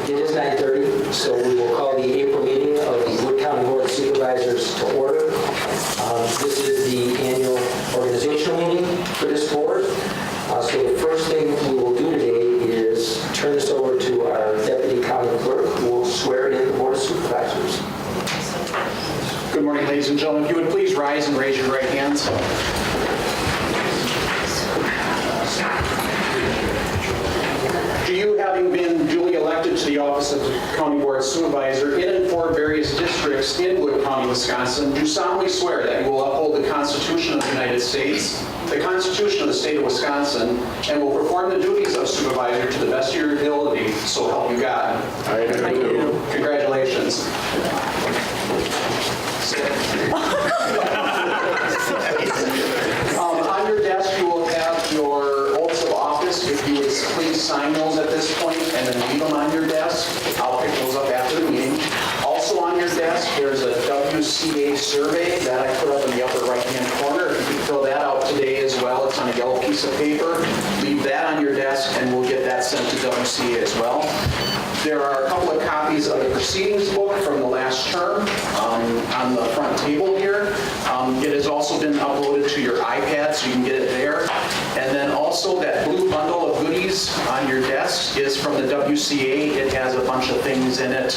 It is 9:30, so we will call the April meeting of the Wood County Board of Supervisors to order. This is the annual organizational meeting for this board. So the first thing we will do today is turn this over to our Deputy County Clerk, who will swear in the Board of Supervisors. Good morning, ladies and gentlemen. If you would please rise and raise your right hands. Do you, having been duly elected to the office of County Board Supervisor in and for various districts in Wood County, Wisconsin, do solemnly swear that you will uphold the Constitution of the United States, the Constitution of the State of Wisconsin, and will perform the duties of supervisor to the best of your ability, so help you God? I do. Congratulations. On your desk, you will have your oaths of office. If you would please sign those at this point and then leave them on your desk. I'll pick those up after the meeting. Also on your desk, there's a WCA survey that I put up in the upper right-hand corner. If you could fill that out today as well, it's on a yellow piece of paper. Leave that on your desk and we'll get that sent to WCA as well. There are a couple of copies of the proceedings book from the last term on the front table here. It has also been uploaded to your iPad, so you can get it there. And then also that blue bundle of goodies on your desk is from the WCA. It has a bunch of things in it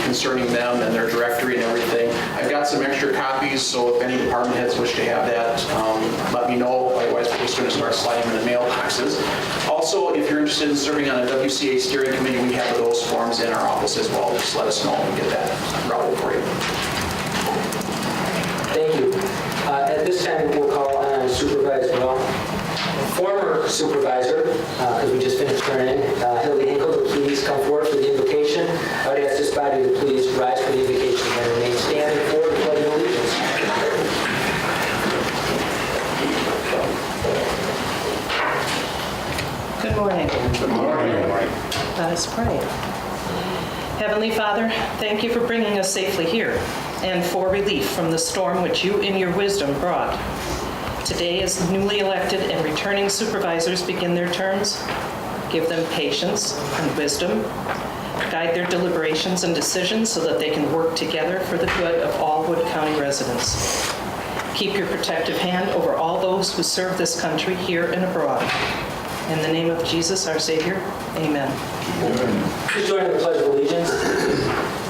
concerning them and their directory and everything. I've got some extra copies, so if any department heads wish to have that, let me know. Otherwise, we're just going to start sliding them in the mailboxes. Also, if you're interested in serving on a WCA steering committee, we have those forms in our office as well. Just let us know and we get that routed for you. Thank you. At this time, we'll call on former supervisor, because we just finished swearing in, Hilde Henkel, to please come forward for the invocation. I would ask this body to please rise for the invocation and remain standing for the Pledge of Allegiance. Good morning. Good morning. Let us pray. Heavenly Father, thank you for bringing us safely here and for relief from the storm which you in your wisdom brought. Today, as newly elected and returning supervisors begin their terms, give them patience and wisdom, guide their deliberations and decisions so that they can work together for the good of all Wood County residents. Keep your protective hand over all those who serve this country here and abroad. In the name of Jesus, our Savior, amen. Please join in the Pledge of Allegiance.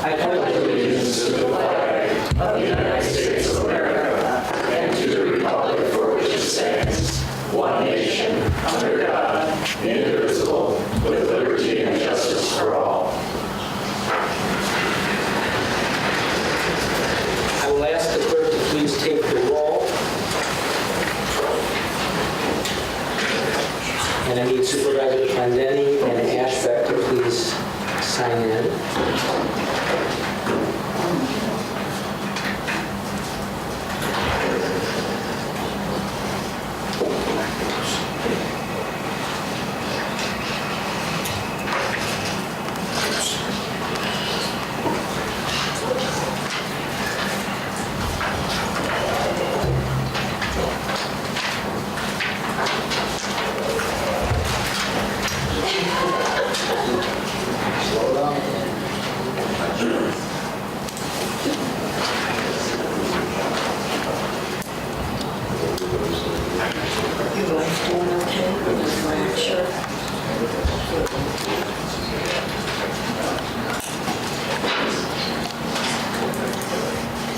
I pledge allegiance to the flag of the United States of America and to the republic for which it stands, one nation, under God, indivisible, with liberty and justice for all. I will ask the clerk to please take the roll. And I need Supervisor Clendeni and Ashbeck to please sign in.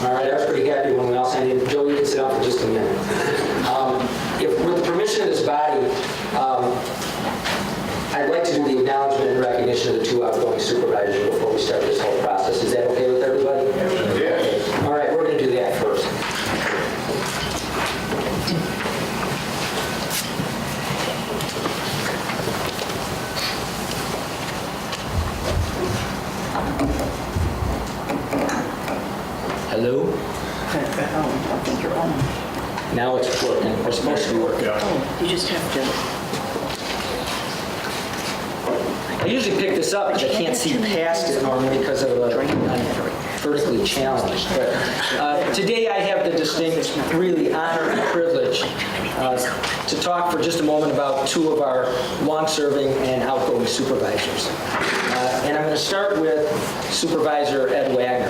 All right, I was pretty happy when we all signed in. Joe, you can sit down for just a minute. With the permission of this body, I'd like to do the acknowledgement and recognition of the two outgoing supervisors before we start this whole process. Is that okay with everybody? Yeah. All right, we're going to do that first. Hello? I think you're on. Now it's working. We're supposed to be working. Oh, you just have to. I usually pick this up because I can't see past it normally because of vertically challenged. But today I have the distinct, really honor and privilege to talk for just a moment about two of our long-serving and outgoing supervisors. And I'm going to start with Supervisor Ed Wagner.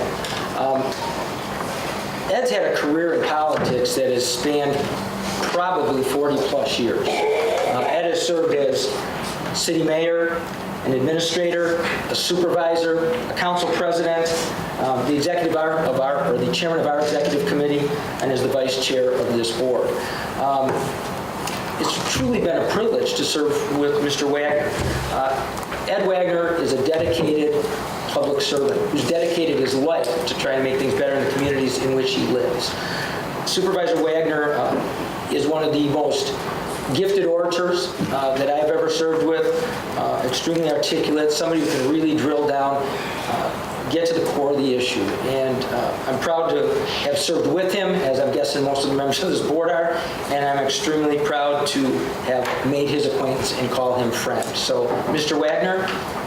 Ed's had a career in politics that has spanned probably 40-plus years. Ed has served as city mayor, an administrator, a supervisor, a council president, the executive or the chairman of our executive committee, and is the vice chair of this board. It's truly been a privilege to serve with Mr. Wagner. Ed Wagner is a dedicated public servant who's dedicated his life to try to make things better in the communities in which he lives. Supervisor Wagner is one of the most gifted orators that I've ever served with, extremely articulate, somebody who can really drill down, get to the core of the issue. And I'm proud to have served with him, as I'm guessing most of the members of this board are, and I'm extremely proud to have made his acquaintance and call him friend. So, Mr. Wagner,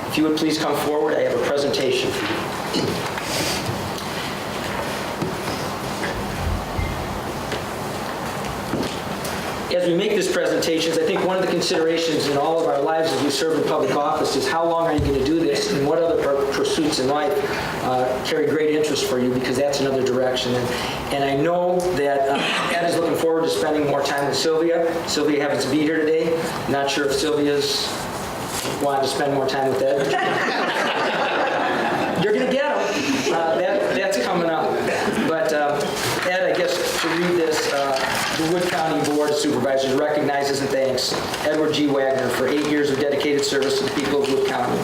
if you would please come forward, I have a presentation for you. As we make this presentation, I think one of the considerations in all of our lives as we serve in public office is how long are you going to do this and what other pursuits in life carry great interest for you, because that's another direction. And I know that Ed is looking forward to spending more time with Sylvia. Sylvia happens to be here today. Not sure if Sylvia's wanted to spend more time with Ed. You're going to get him. That's coming up. But Ed, I guess to read this, the Wood County Board of Supervisors recognizes and thanks Edward G. Wagner for 8 years of dedicated service to the people of Wood County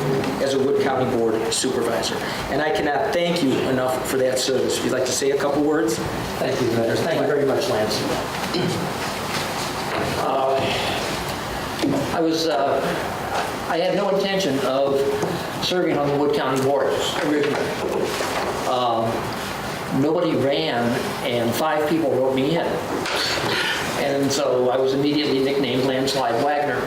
as a Wood County Board Supervisor. And I cannot thank you enough for that service. If you'd like to say a couple words. Thank you, Commissioner. Thank you very much, Lance. I had no intention of serving on the Wood County Board originally. Nobody ran, and 5 people wrote me in. And so I was immediately nicknamed Landslide Wagner.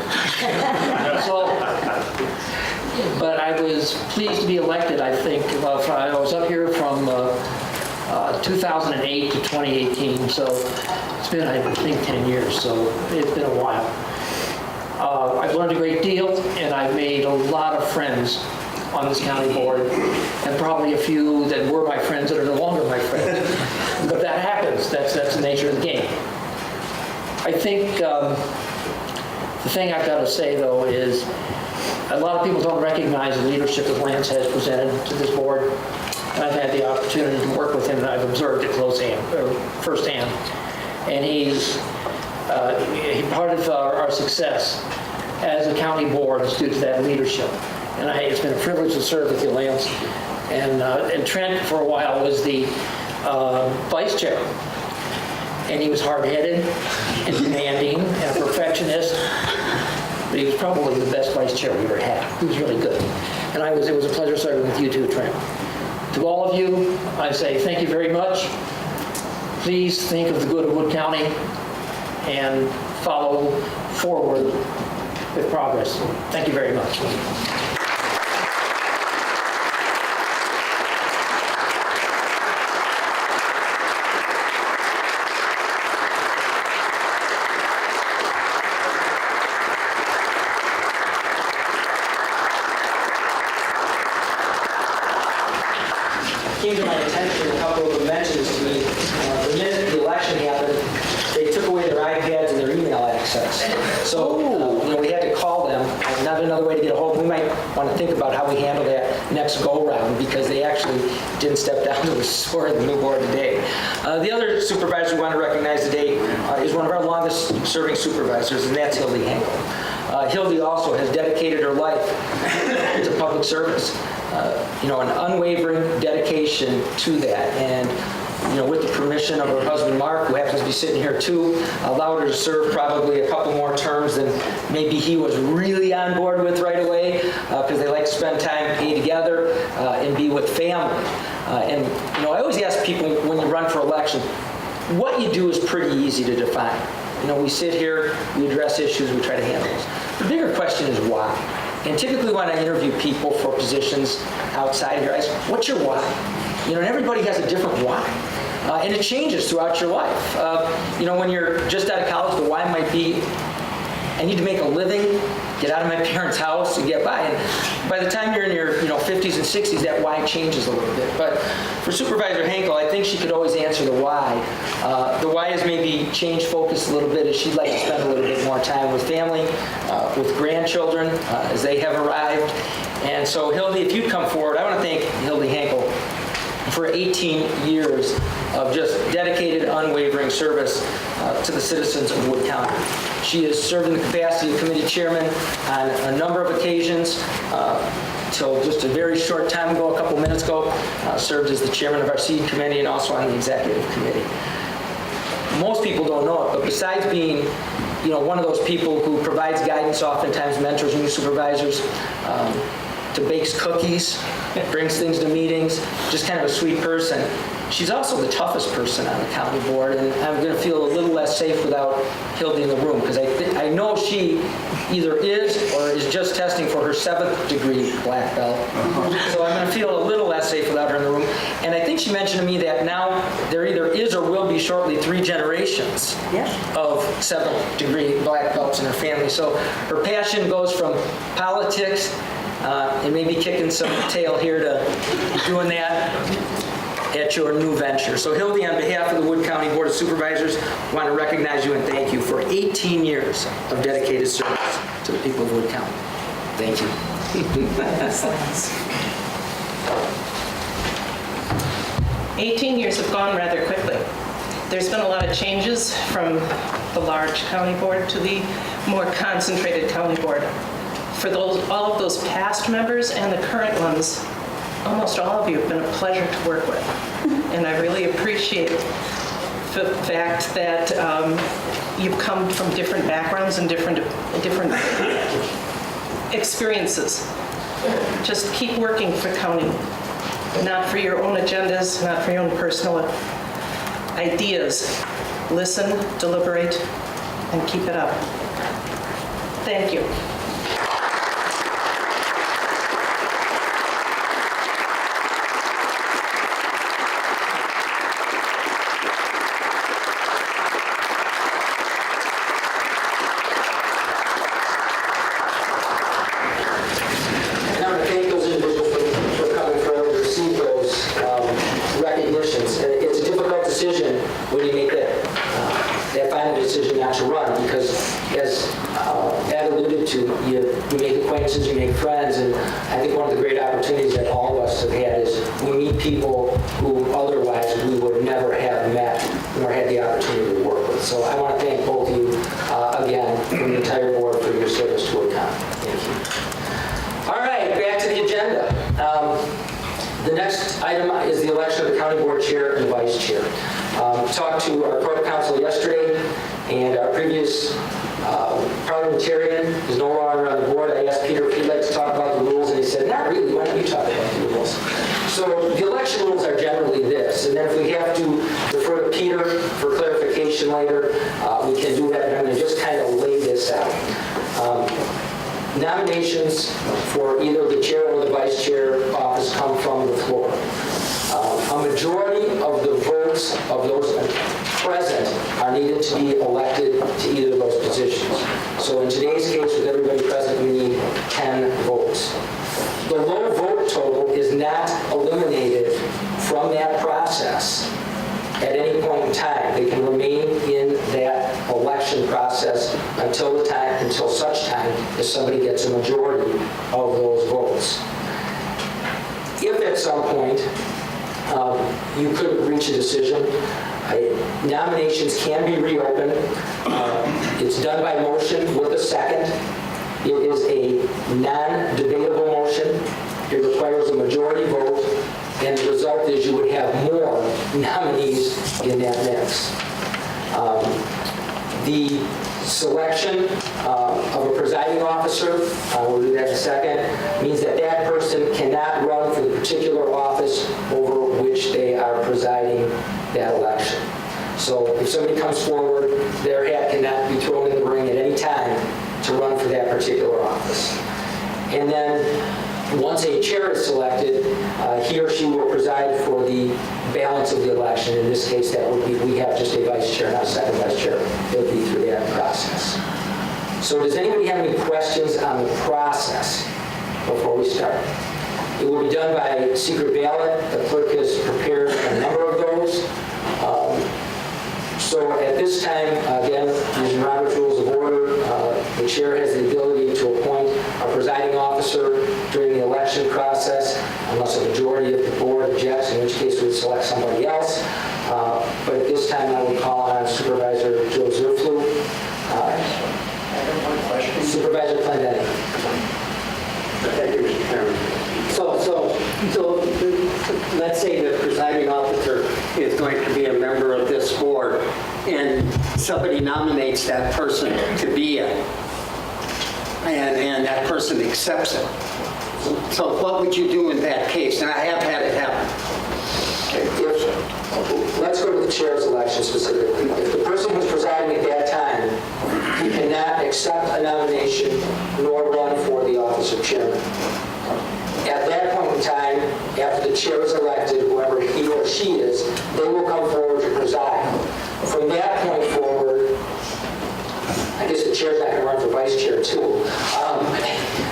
But I was pleased to be elected, I think. I was up here from 2008 to 2018, so it's been, I think, 10 years, so it's been a while. I've learned a great deal, and I've made a lot of friends on this county board, and probably a few that were my friends that are no longer my friends. But that happens. That's the nature of the game. I think the thing I've got to say, though, is a lot of people don't recognize the leadership that Lance has presented to this board. And I've had the opportunity to work with him, and I've observed it firsthand. And he's part of our success as a county board is due to that leadership. And it's been a privilege to serve with you, Lance. And Trent, for a while, was the vice chair. And he was hard-headed and demanding and a perfectionist. But he was probably the best vice chair we ever had. He was really good. And it was a pleasure serving with you too, Trent. To all of you, I say thank you very much. Please think of the good of Wood County and follow forward with progress. Thank you very much. Came to my attention, a couple of them mentioned to me, the minute the election happened, they took away their iPads and their email access. So we had to call them, not another way to get a hold. We might want to think about how we handle that next go-round, because they actually didn't step down to the score of the new board today. The other supervisor we want to recognize today is one of our longest-serving supervisors, and that's Hilde Henkel. Hilde also has dedicated her life to public service. An unwavering dedication to that. And, with the permission of her husband, Mark, who happens to be sitting here too, allowed her to serve probably a couple more terms than maybe he was really on board with right away, because they like to spend time together and be with family. I always ask people when you run for election, what you do is pretty easy to define. We sit here, we address issues, we try to handle those. The bigger question is why. And typically when I interview people for positions outside here, I ask, what's your why? And everybody has a different why. And it changes throughout your life. When you're just out of college, the why might be, I need to make a living, get out of my parents' house and get by. And by the time you're in your 50s 50s and 60s, that why changes a little bit. But for Supervisor Henkel, I think she could always answer the why. The why is maybe change focus a little bit, as she'd like to spend a little bit more time with family, with grandchildren, as they have arrived. And so, Hilde, if you'd come forward, I want to thank Hilde Henkel for 18 years of just dedicated, unwavering service to the citizens of Wood County. She has served in the capacity of committee chairman on a number of occasions. Till just a very short time ago, a couple minutes ago, served as the chairman of our seed committee and also on the executive committee. Most people don't know it, but besides being one of those people who provides guidance, oftentimes mentors new supervisors, to bakes cookies, brings things to meetings, just kind of a sweet person. She's also the toughest person on the county board, and I'm going to feel a little less safe without Hilde in the room, because I know she either is or is just testing for her 7th degree black belt. So I'm going to feel a little less safe without her in the room. And I think she mentioned to me that now there either is or will be shortly 3 generations of 7th degree black belts in her family. So her passion goes from politics and maybe kicking some tail here to doing that at your new venture. So Hilde, on behalf of the Wood County Board of Supervisors, I want to recognize you and thank you for 18 years of dedicated service to the people of Wood County. Thank you. 18 years have gone rather quickly. There's been a lot of changes from the large county board to the more concentrated county board. For all of those past members and the current ones, almost all of you have been a pleasure to work with. And I really appreciate the fact that you've come from different backgrounds and different experiences. Just keep working for county, not for your own agendas, not for your own personal ideas. Listen, deliberate, and keep it up. Thank you. You make friends, and I think one of the great opportunities that all of us have had is we meet people who otherwise we would never have met nor had the opportunity to work with. So I want to thank both of you again from the entire board for your service to Wood County. Thank you. All right, back to the agenda. The next item is the election of the county board chair and vice chair. Talked to our court counsel yesterday, and our previous parliamentarian is no longer on the board. I asked Peter if he'd like to talk about the rules, and he said, not really. Why don't you talk about the rules? So the election rules are generally this, and then if we have to defer to Peter for clarification later, we can do that, but I'm going to just kind of lay this out. Nominations for either the chair or the vice chair office come from the floor. A majority of the votes of those present are needed to be elected to either of those positions. So in today's case, with everybody present, we need 10 votes. The low vote total is not eliminated from that process at any point in time. They can remain in that election process until such time as somebody gets a majority of those votes. If at some point you couldn't reach a decision, nominations can be reopened. It's done by motion with a second. It is a non-debatable motion. It requires a majority vote, and the result is you would have more nominees in that mix. The selection of a presiding officer, we'll do that in a second, means that that person cannot run for the particular office over which they are presiding that election. So if somebody comes forward, their hat cannot be thrown in the ring at any time to run for that particular office. And then once a chair is selected, he or she will preside for the balance of the election. In this case, that would be, we have just a vice chair, not a second vice chair. It'll be through that process. So does anybody have any questions on the process before we start? It will be done by secret ballot. The clerk has prepared a number of those. So at this time, again, using Robert's Rules of Order, the chair has the ability to appoint a presiding officer during the election process, unless a majority of the board objects, in which case we would select somebody else. But at this time, I would call on Supervisor Joe Zurflu. Supervisor Clendenny. Thank you, Mr. Chairman. So let's say the presiding officer is going to be a member of this board, and somebody nominates that person to be it, and that person accepts it. So what would you do in that case? And I have had it happen. Let's go to the chair's election specifically. If the person who's presiding at that time, he cannot accept a nomination nor run for the office of chairman. At that point in time, after the chair is elected, whoever he or she is, they will come forward to preside. From that point forward, I guess the chair's not going to run for vice chair too.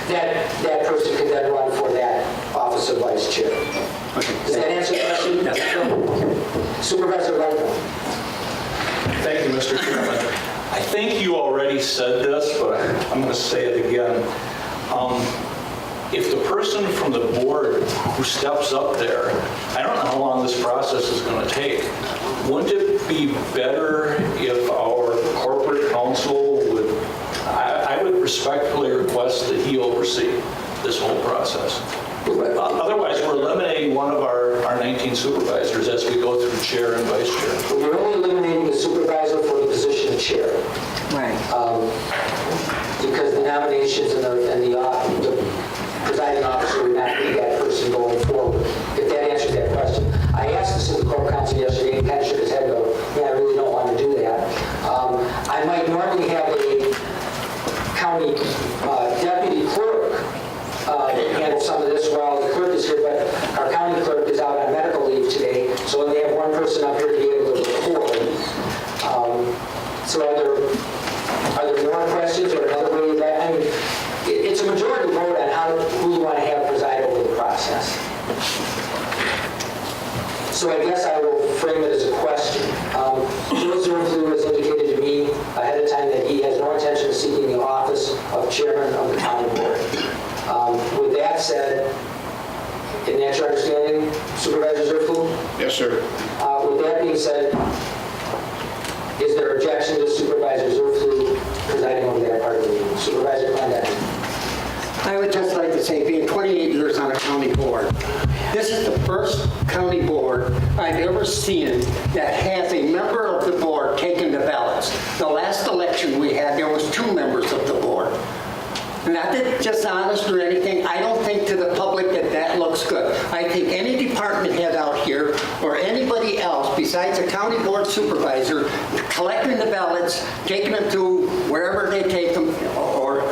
That person can then run for that office of vice chair. Does that answer the question? Yes. Supervisor Wagner. Thank you, Mr. Chairman. I think you already said this, but I'm going to say it again. If the person from the board who steps up there, I don't know how long this process is going to take, wouldn't it be better if our corporate counsel would, I would respectfully request that he oversee this whole process. Otherwise, we're eliminating one of our 19 supervisors as we go through chair and vice chair. We're only eliminating the supervisor for the position of chair. Right. Because the nominations and the presiding officer would not be that person going forward, if that answers that question. I asked this to the corp counsel yesterday, and he kind of shook his head and go, yeah, I really don't want to do that. I might normally have a county deputy clerk handle some of this while the clerk is here, but our county clerk is out on medical leave today, so we have one person up here to be able to record. So are there more questions or another way that, I mean, it's a majority vote on who you want to have preside over the process. So I guess I will frame it as a question. Joe Zurflu has indicated to me ahead of time that he has no intention of seeking the office of chairman of the county board. With that said, and that's your understanding, Supervisor Zurflu? Yes, sir. With that being said, is there objection to Supervisor Zurflu presiding over that part of the meeting? Supervisor Clendenny. I would just like to say, being 28 years on a county board, this is the first county board I've ever seen that has a member of the board taking the ballots. The last election we had, there was 2 members of the board. Not that dishonest or anything, I don't think to the public that looks good. I think any department head out here or anybody else besides a county board supervisor collecting the ballots, taking them to wherever they take them or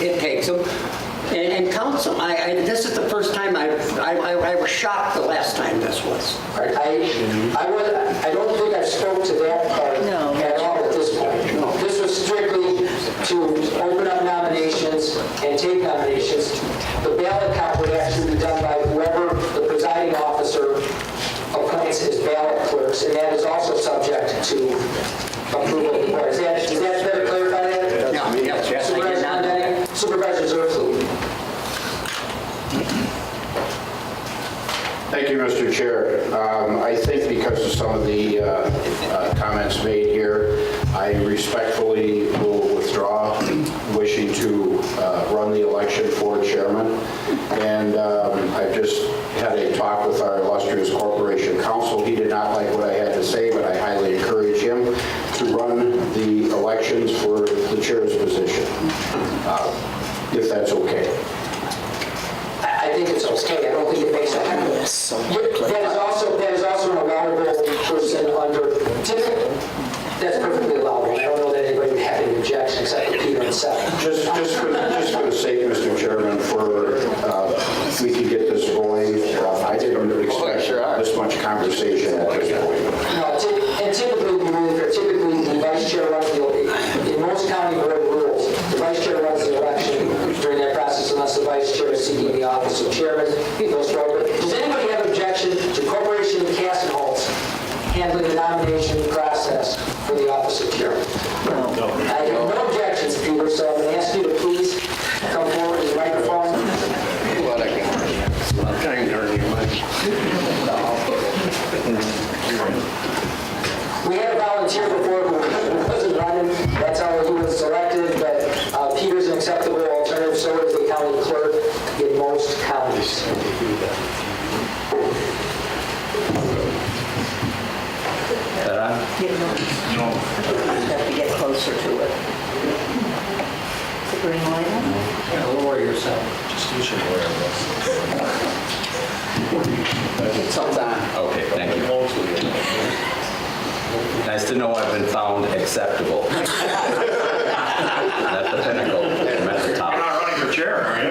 it takes them, and counts them. This is the first time I was shocked the last time this was. I don't think I spoke to that part at all at this point. No. This was strictly to open up nominations and take nominations. The ballot count would actually be done by whoever the presiding officer appoints as ballot clerks, and that is also subject to approval of the board. Is that better clarified? Yes. Supervisor Clendenny? Supervisor Zurflu. Thank you, Mr. Chair. I think because of some of the comments made here, I respectfully will withdraw wishing to run the election for chairman. And I just had a talk with our illustrious corporation counsel. He did not like what I had to say, but I highly encourage him to run the elections for the chair's position, if that's okay. I think it's okay. I don't think it makes a difference. That is also an allowable person under typical. That's perfectly allowable. I don't know that anybody would have any objection except for Peter and Seth. Just for the sake, Mr. Chairman, we can get this going. I didn't expect this much conversation at this point. No, and typically the vice chair runs in most county board rules, the vice chair runs the election during that process unless the vice chair is seeking the office of chairman. goes forward. Does anybody have objection to Corporation Cass and Holtz handling the nomination process for the office of chairman? No. I have no objections, Peter, so I'm going to ask you to please come forward to the microphone. We had a volunteer before who wasn't running. That's how he was selected, but Peter's an acceptable alternative, so is the county clerk in most counties. Have to get closer to it. The green light on? Yeah, lower yourself. Just use your lawyer. It's all done. Okay, thank you. Nice to know I've been found acceptable. That's the pinnacle. I'm at the top. You're not running for chair, are you?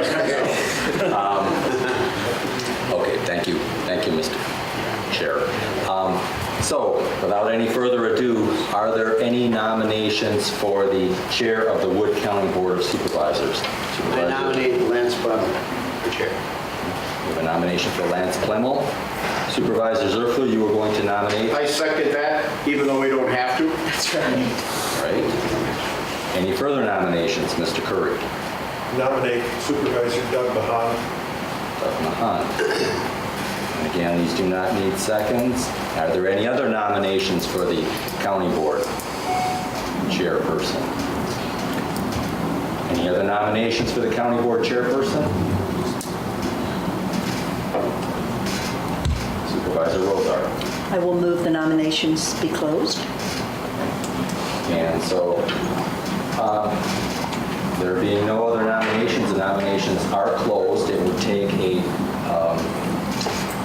Okay, thank you. Thank you, Mr. Chair. So, without any further ado, are there any nominations for the chair of the Wood County Board of Supervisors? I nominate Lance Butler for chair. We have a nomination for Lance Plemmel. Supervisor Zerfler, you were going to nominate? I second that, even though we don't have to. That's right. All right. Any further nominations, Mr. Curry? Nominate Supervisor Doug Machon. Doug Machon. And again, these do not need seconds. Are there any other nominations for the county board chairperson? Any other nominations for the county board chairperson? Supervisor Rozar. I will move the nominations be closed. And so, there being no other nominations, the nominations are closed. It would take a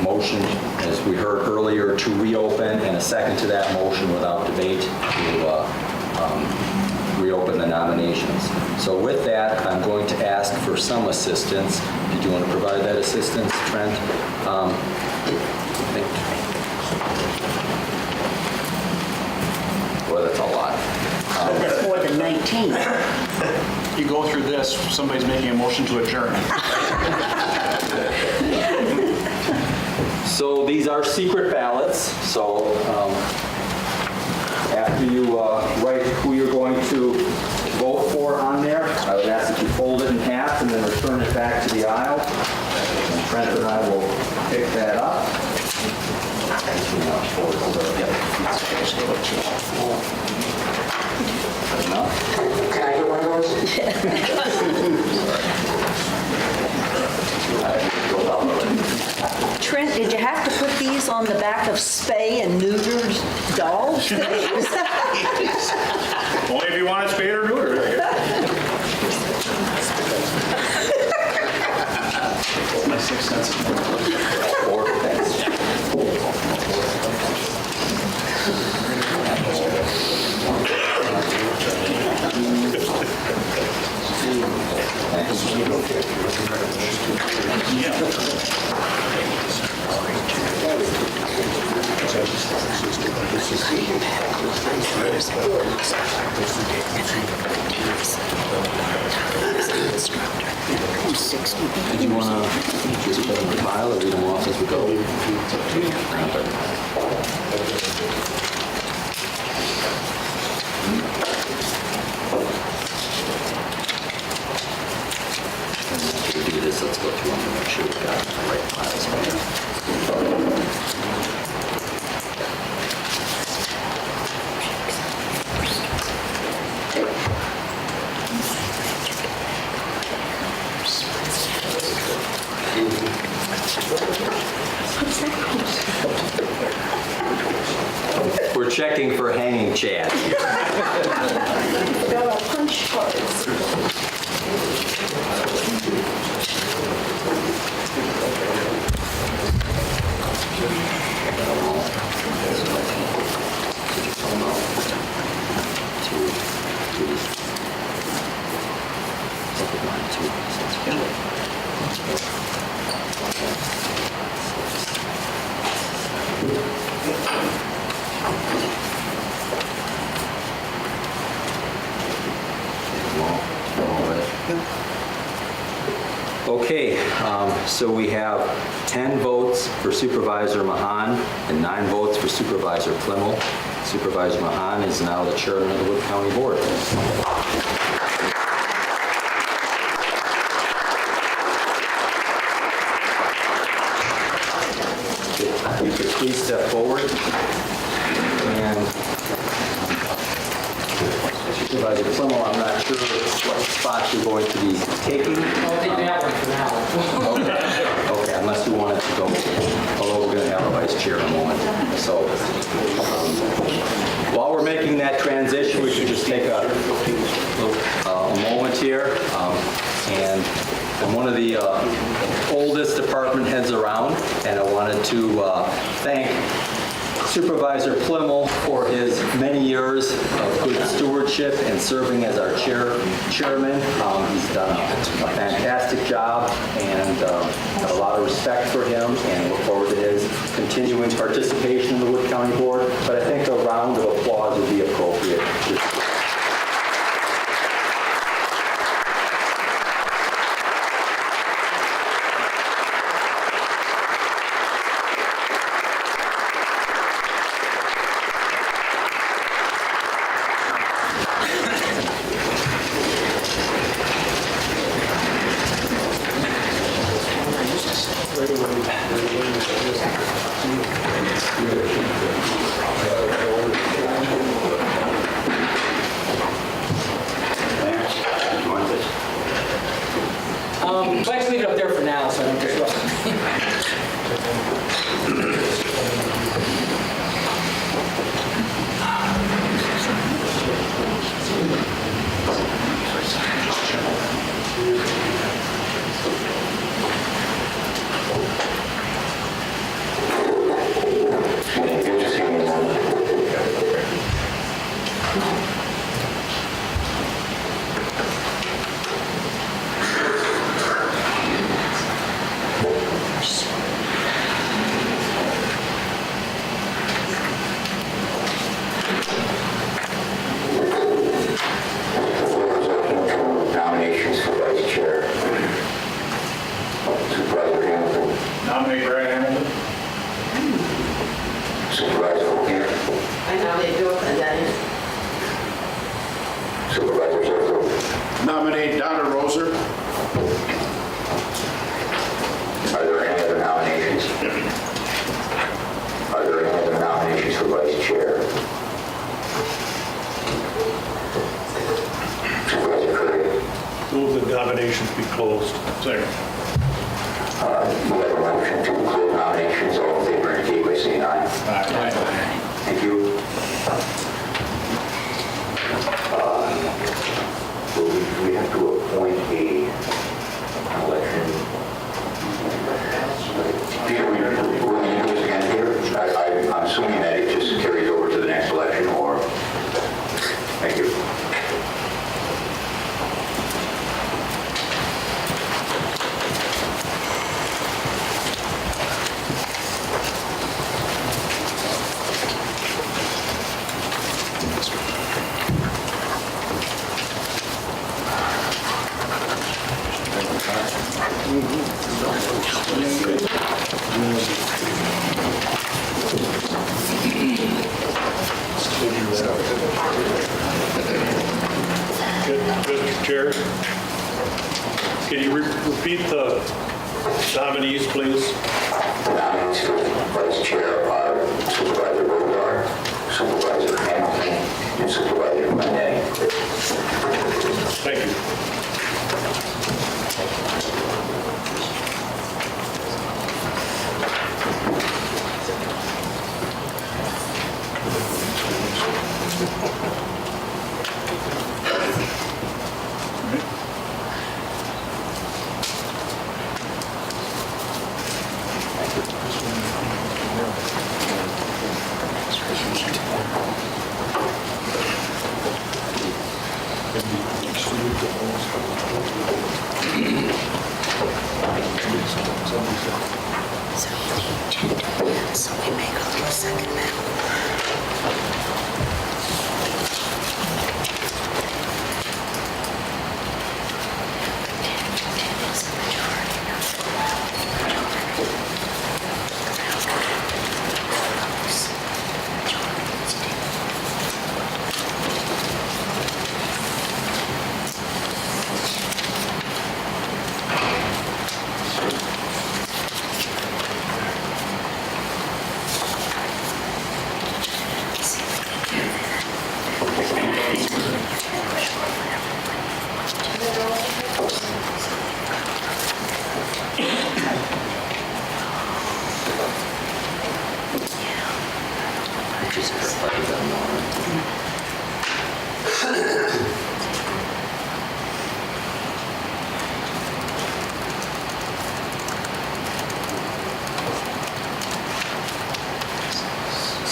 motion, as we heard earlier, to reopen and a second to that motion without debate to reopen the nominations. So with that, I'm going to ask for some assistance. Did you want to provide that assistance, Trent? Boy, that's a lot. That's more than 19. You go through this, somebody's making a motion to adjourn. So these are secret ballots, so after you write who you're going to vote for on there, I would ask that you fold it in half and then return it back to the aisle. And Trent and I will pick that up. Can I get one of those? Trent, did you have to put these on the back of spay and neutered dogs? Only if you want it spayed or neutered, I guess. My 6 cents. Or thanks. Did you want to just put them in the file or read them off as we go? After we do this, let's go through them and make sure we've got the right files. We're checking for hanging Chad. Got our punch cards. So we have 10 votes for Supervisor Machon and 9 votes for Supervisor Plimmel. Supervisor Machon is now the chairman of the Wood County Board. If you could please step forward. And Supervisor Plimmel, I'm not sure what spot you're going to be taking. I'll take that one for now. Okay, unless you wanted to go, although we're going to have a vice chair in a moment. So while we're making that transition, we should just take a moment here. And I'm one of the oldest department heads around, and I wanted to thank Supervisor Plimmel for his many years of good stewardship and serving as our chairman. He's done a fantastic job, and have a lot of respect for him and look forward to his continuing participation in the Wood County Board. But I think a round of applause would be appropriate. Let's leave it up there for now, so I don't disrupt. Nominations for Vice Chair. Supervisor Henkel. Nominate Brad Hamilton. Supervisor Wagner. I nominate Bill and Dennis. Supervisor Henkel. Nominate Donna Rozar. Are there any other nominations? Are there any other nominations for Vice Chair? Supervisor Curry. Move the nominations be closed. Second. We have a motion to close nominations. All in favor indicate by saying aye. Thank you. We have to appoint an election. Peter, will you do this again here? I'm assuming that it just carries over to the next election, or? Thank you. Mr. Chair, can you repeat the nominees, please? The nominees for Vice Chair are Supervisor Rozar, Supervisor Hamilton, and Supervisor Monday. Thank you. So we may go to a second now.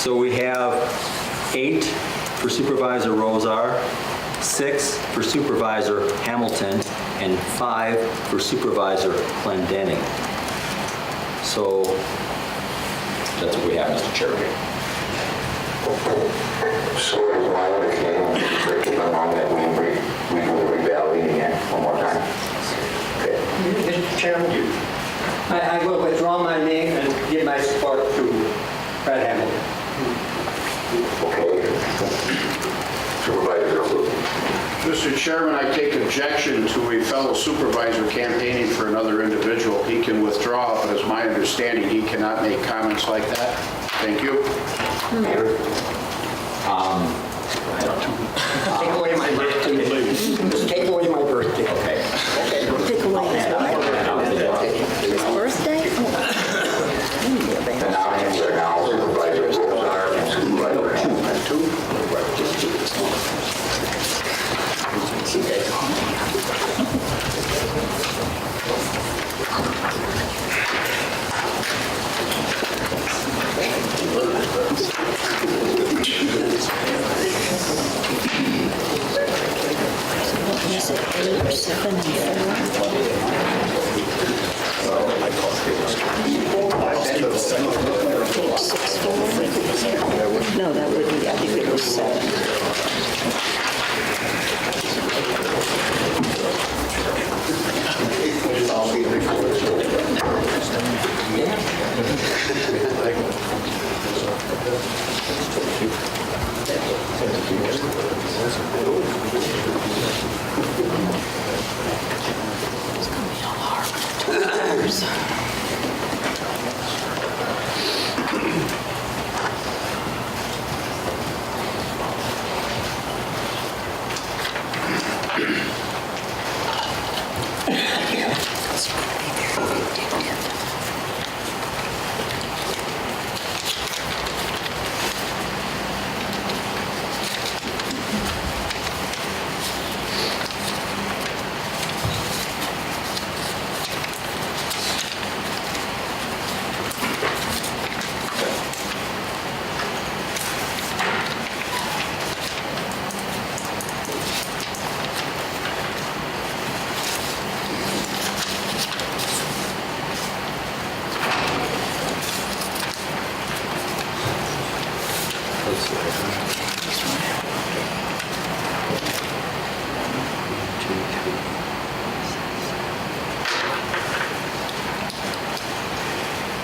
So we have 8 for Supervisor Rozar, 6 for Supervisor Hamilton, and 5 for Supervisor Clendenning. So that's what we have, Mr. Chairman. So is my understanding, correct me if I'm wrong, that we do the reballoting again one more time? Okay. Mr. Chairman, I will withdraw my name and give my support to Brad Hamilton. Okay. Supervisor Hilde. Mr. Chairman, I take objection to a fellow supervisor campaigning for another individual. He can withdraw, but it's my understanding he cannot make comments like that. Thank you. Take away my birthday. Take away my birthday. Okay. Take away his what? His birthday? The nominees are now Supervisor Rozar and Supervisor Hamilton. Is it 8 or 7 and 4? 8, 6, 4? No, that would be, I think it was 7. It's going to be all hard.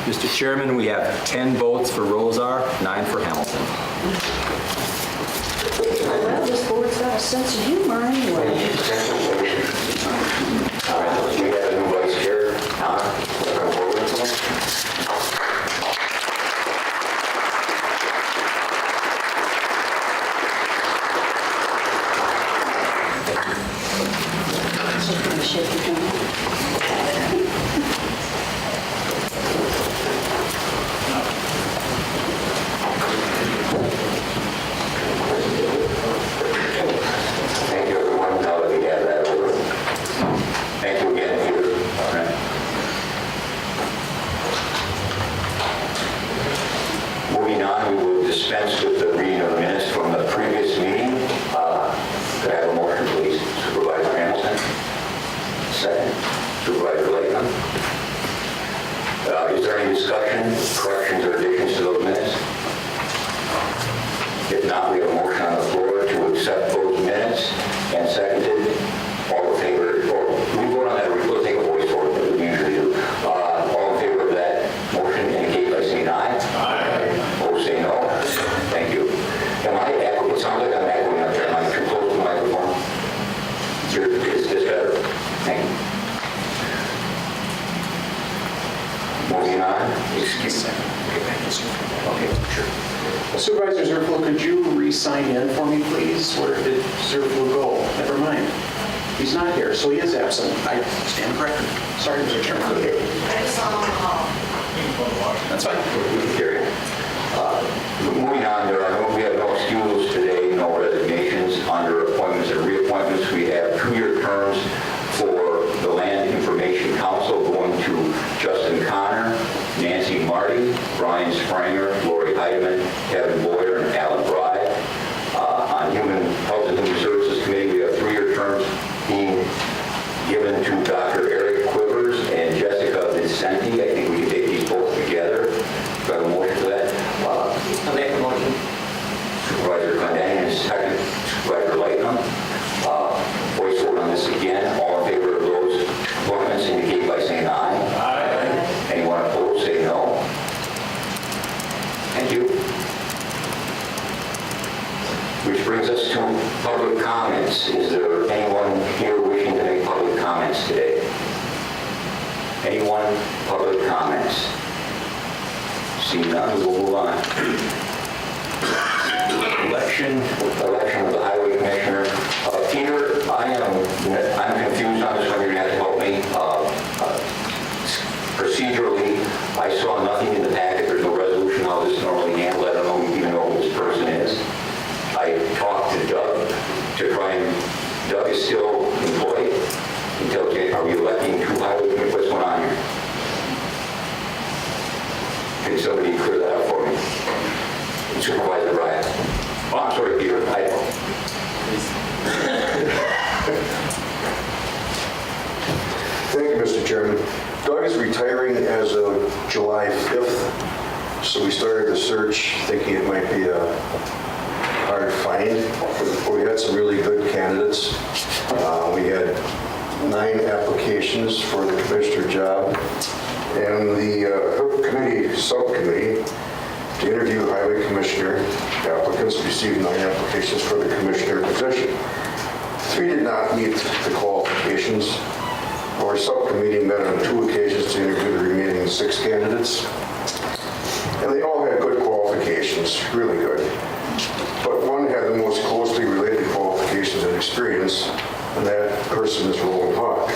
Mr. Chairman, we have 10 votes for Rozar, 9 for Hamilton. Well, this board's got a sense of humor anyway. All right, we have a new vice chair, Donna. Welcome forward. Just gonna shake your hand. Thank you, everyone. Now that we have that over. Thank you again, Peter. All right. Moving on, we will dispense with the reading of the minutes from the previous meeting. Could I have a motion, please? Supervisor Hamilton? Second. Supervisor Latham? Is there any discussion, corrections, or additions to those minutes? If not, we have a motion on the floor to accept those minutes and seconded. All in favor, or we vote on that, we'll take a voice vote, as we usually do. All in favor of that motion indicate by saying aye. Aye. Opposed, say no. Thank you. Am I echoing? It sounds like I'm echoing up there. Am I too close to the microphone? Is this better? Thank you. Moving on. Excuse me. Okay, sure. Supervisor Zerflo, could you re-sign in for me, please? Where did Zerflo go? Never mind. He's not here, so he is absent. I stand corrected. Sorry, Mr. Chairman. I just saw him in the hall. That's fine. Carry. Moving on, we have no excusals today, no resignations. Under appointments and reappointments, we have 2-year terms for the Land Information Council going to Justin Connor, Nancy Marty, Brian Spranger, Lori Heidemann, Kevin Boyer, and Alan Bry. On Human Health and Human Services Committee, we have 3-year terms being given to Dr. Eric Quivers and Jessica Vicenti. I think we can take these both together. Do I have a motion for that? I'll make a motion. Supervisor Clendenny, and second Supervisor Lightnum. Voice vote on this again. All in favor of those appointments indicate by saying aye. Aye. Anyone opposed, say no. Thank you. Which brings us to public comments. Is there anyone here wishing to make public comments today? Anyone public comments? Seeing none, we will move on. Election of the Highway Commissioner. Peter, I'm confused on this one. You're going to have to help me. Procedurally, I saw nothing in the packet. There's no resolution how this is normally handled. I don't know even know who this person is. I talked to Doug to try and, Doug is still employed until, are we electing 2 highway commissioners? What's going on here? Can somebody clear that up for me? Supervisor Ryan. Oh, I'm sorry, Peter. Thank you, Mr. Chairman. Doug is retiring as of July 5th, so we started the search thinking it might be a hard find. We had some really good candidates. We had 9 applications for the commissioner job, and the subcommittee to interview highway commissioner applicants received 9 applications for the commissioner position. 3 did not meet the qualifications. Our subcommittee met on 2 occasions to interview the remaining 6 candidates, and they all had good qualifications, really good. But one had the most closely related qualifications and experience, and that person is Roland Hawk.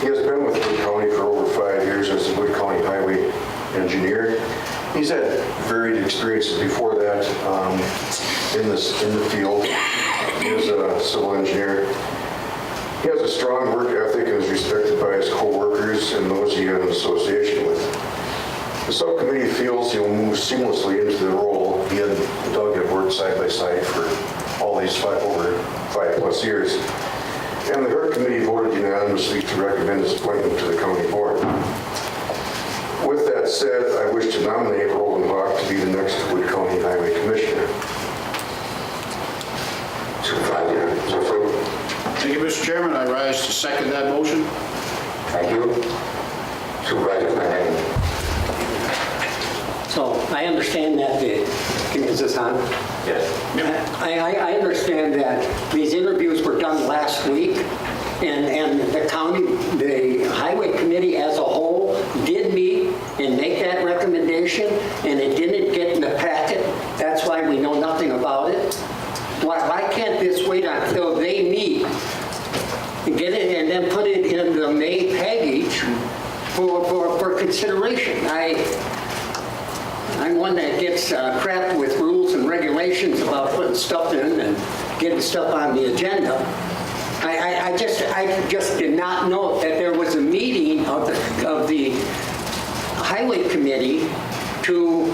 He has been with Wood County for over 5 years as a Wood County highway engineer. He's had varied experiences before that in the field. He is a civil engineer. He has a strong work ethic and is respected by his co-workers and those he has an association with. The subcommittee feels he'll move seamlessly into the role. He and Doug have worked side by side for all these over 5+ years. And the HERT committee voted unanimously to recommend his appointment to the county board. With that said, I wish to nominate Roland Hawk to be the next Wood County Highway Commissioner. Thank you, Mr. Chairman. I rise to second that motion. Thank you. Supervisor Clendenny. So I understand that is this on? Yes. I understand that these interviews were done last week, and the highway committee as a whole did meet and make that recommendation, and it didn't get in the packet. That's why we know nothing about it. Why can't this wait until they meet and get it and then put it in the May package for consideration? I'm one that gets crapped with rules and regulations about putting stuff in and getting stuff on the agenda. I just did not know that there was a meeting of the highway committee to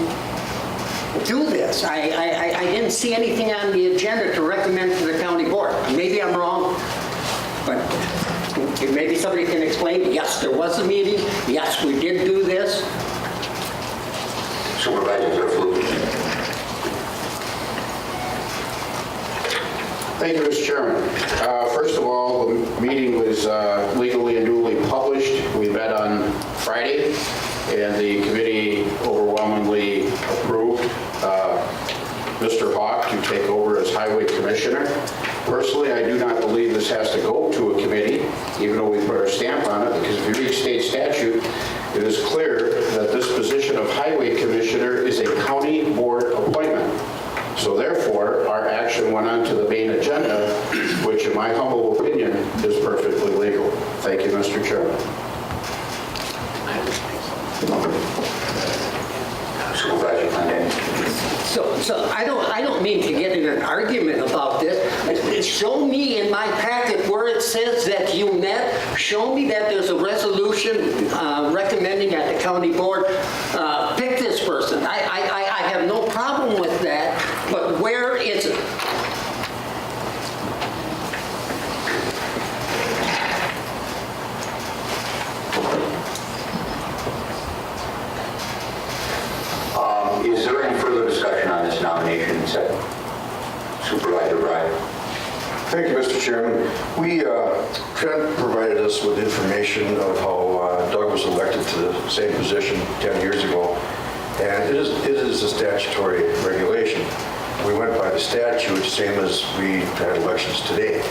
do this. I didn't see anything on the agenda to recommend to the county board. Maybe I'm wrong, but maybe somebody can explain. Yes, there was a meeting. Yes, we did do this. Supervisor Zerflug. Thank you, Mr. Chairman. First of all, the meeting was legally and duly published. We met on Friday, and the committee overwhelmingly approved Mr. Hawk to take over as highway commissioner. Personally, I do not believe this has to go to a committee, even though we put our stamp on it, because if you read state statute, it is clear that this position of highway commissioner is a county board appointment. So therefore, our action went on to the main agenda, which in my humble opinion is perfectly legal. Thank you, Mr. Chairman. Supervisor Clendenny. So I don't mean to get in an argument about this. Show me in my packet where it says that you met. Show me that there's a resolution recommending that the county board pick this person. I have nomination. Second. Supervisor Bryan. Thank you, Mr. Chairman. Trent provided us with information of how Doug was elected to the same position 10 years ago, and it is a statutory regulation. We went by the statute, same as we had elections today.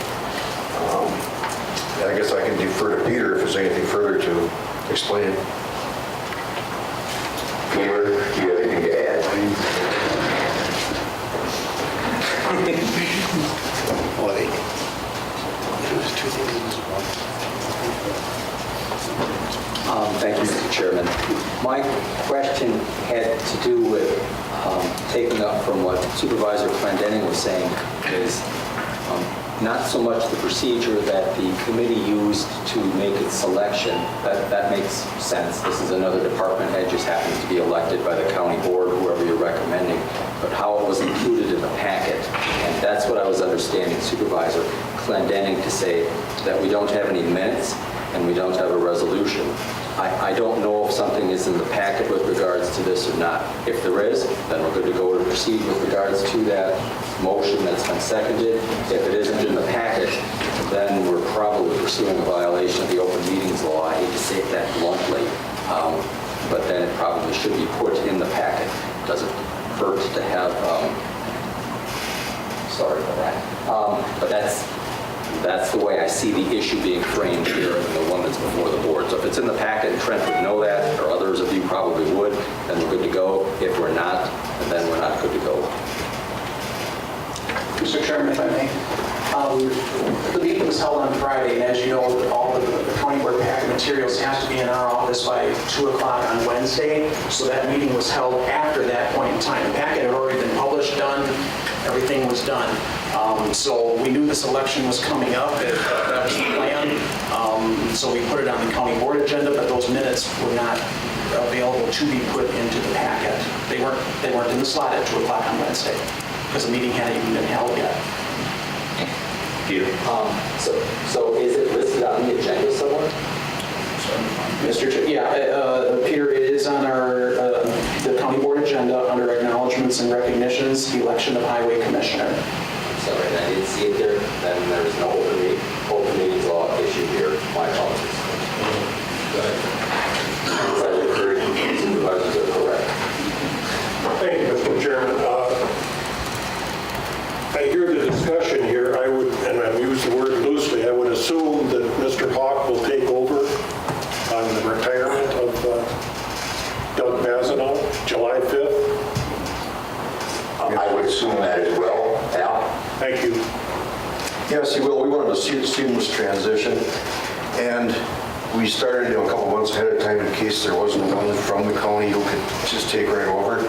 I guess I can defer to Peter if there's anything further to explain. Peter, do you have anything to add? Thank you, Mr. Chairman. My question had to do with taking up from what Supervisor Clendenning was saying is not so much the procedure that the committee used to make its selection. That makes sense. This is another department head, just happens to be elected by the county board, whoever you're recommending, but how it was included in the packet. And that's what I was understanding Supervisor Clendenning to say, that we don't have any minutes and we don't have a resolution. I don't know if something is in the packet with regards to this or not. If there is, then we're good to go to proceed with regards to that motion that's been seconded. If it isn't in the packet, then we're probably pursuing a violation of the open meetings law. I hate to say it that bluntly, but then it probably should be put in the packet. It doesn't hurt to have, sorry for that. But that's the way I see the issue being framed here and the one that's before the board. So if it's in the packet, and Trent would know that, or others of you probably would, then we're good to go. If we're not, then we're not good to go. Mr. Chairman, if I may. The meeting was held on Friday, and as you know, all the county board packet materials has to be in our office by 2 o'clock on Wednesday, so that meeting was held after that point in time. The packet had already been published, done, everything was done. So we knew this election was coming up, that was the plan, so we put it on the county board agenda, but those minutes were not available to be put into the packet. They weren't in the slot at 2 o'clock on Wednesday, because the meeting hadn't even been held yet. So is it listed on the agenda somewhere? Mr. Chair, Peter, it is on our the county board agenda under acknowledgements and recognitions, election of highway commissioner. Sorry, I didn't see it there. Then there's no open meetings law issue here. My apologies. Go ahead. Supervisors are correct. Thank you, Mr. Chairman. I hear the discussion here. I would, and I've used the word loosely, I would assume that Mr. Hawk will take over on the retirement of Doug Mazanow, July 5th. I would assume that as well. Al? Thank you. Yes, he will. We wanted to see a seamless transition, and we started a couple months ahead of time in case there wasn't one from the county who could just take right over.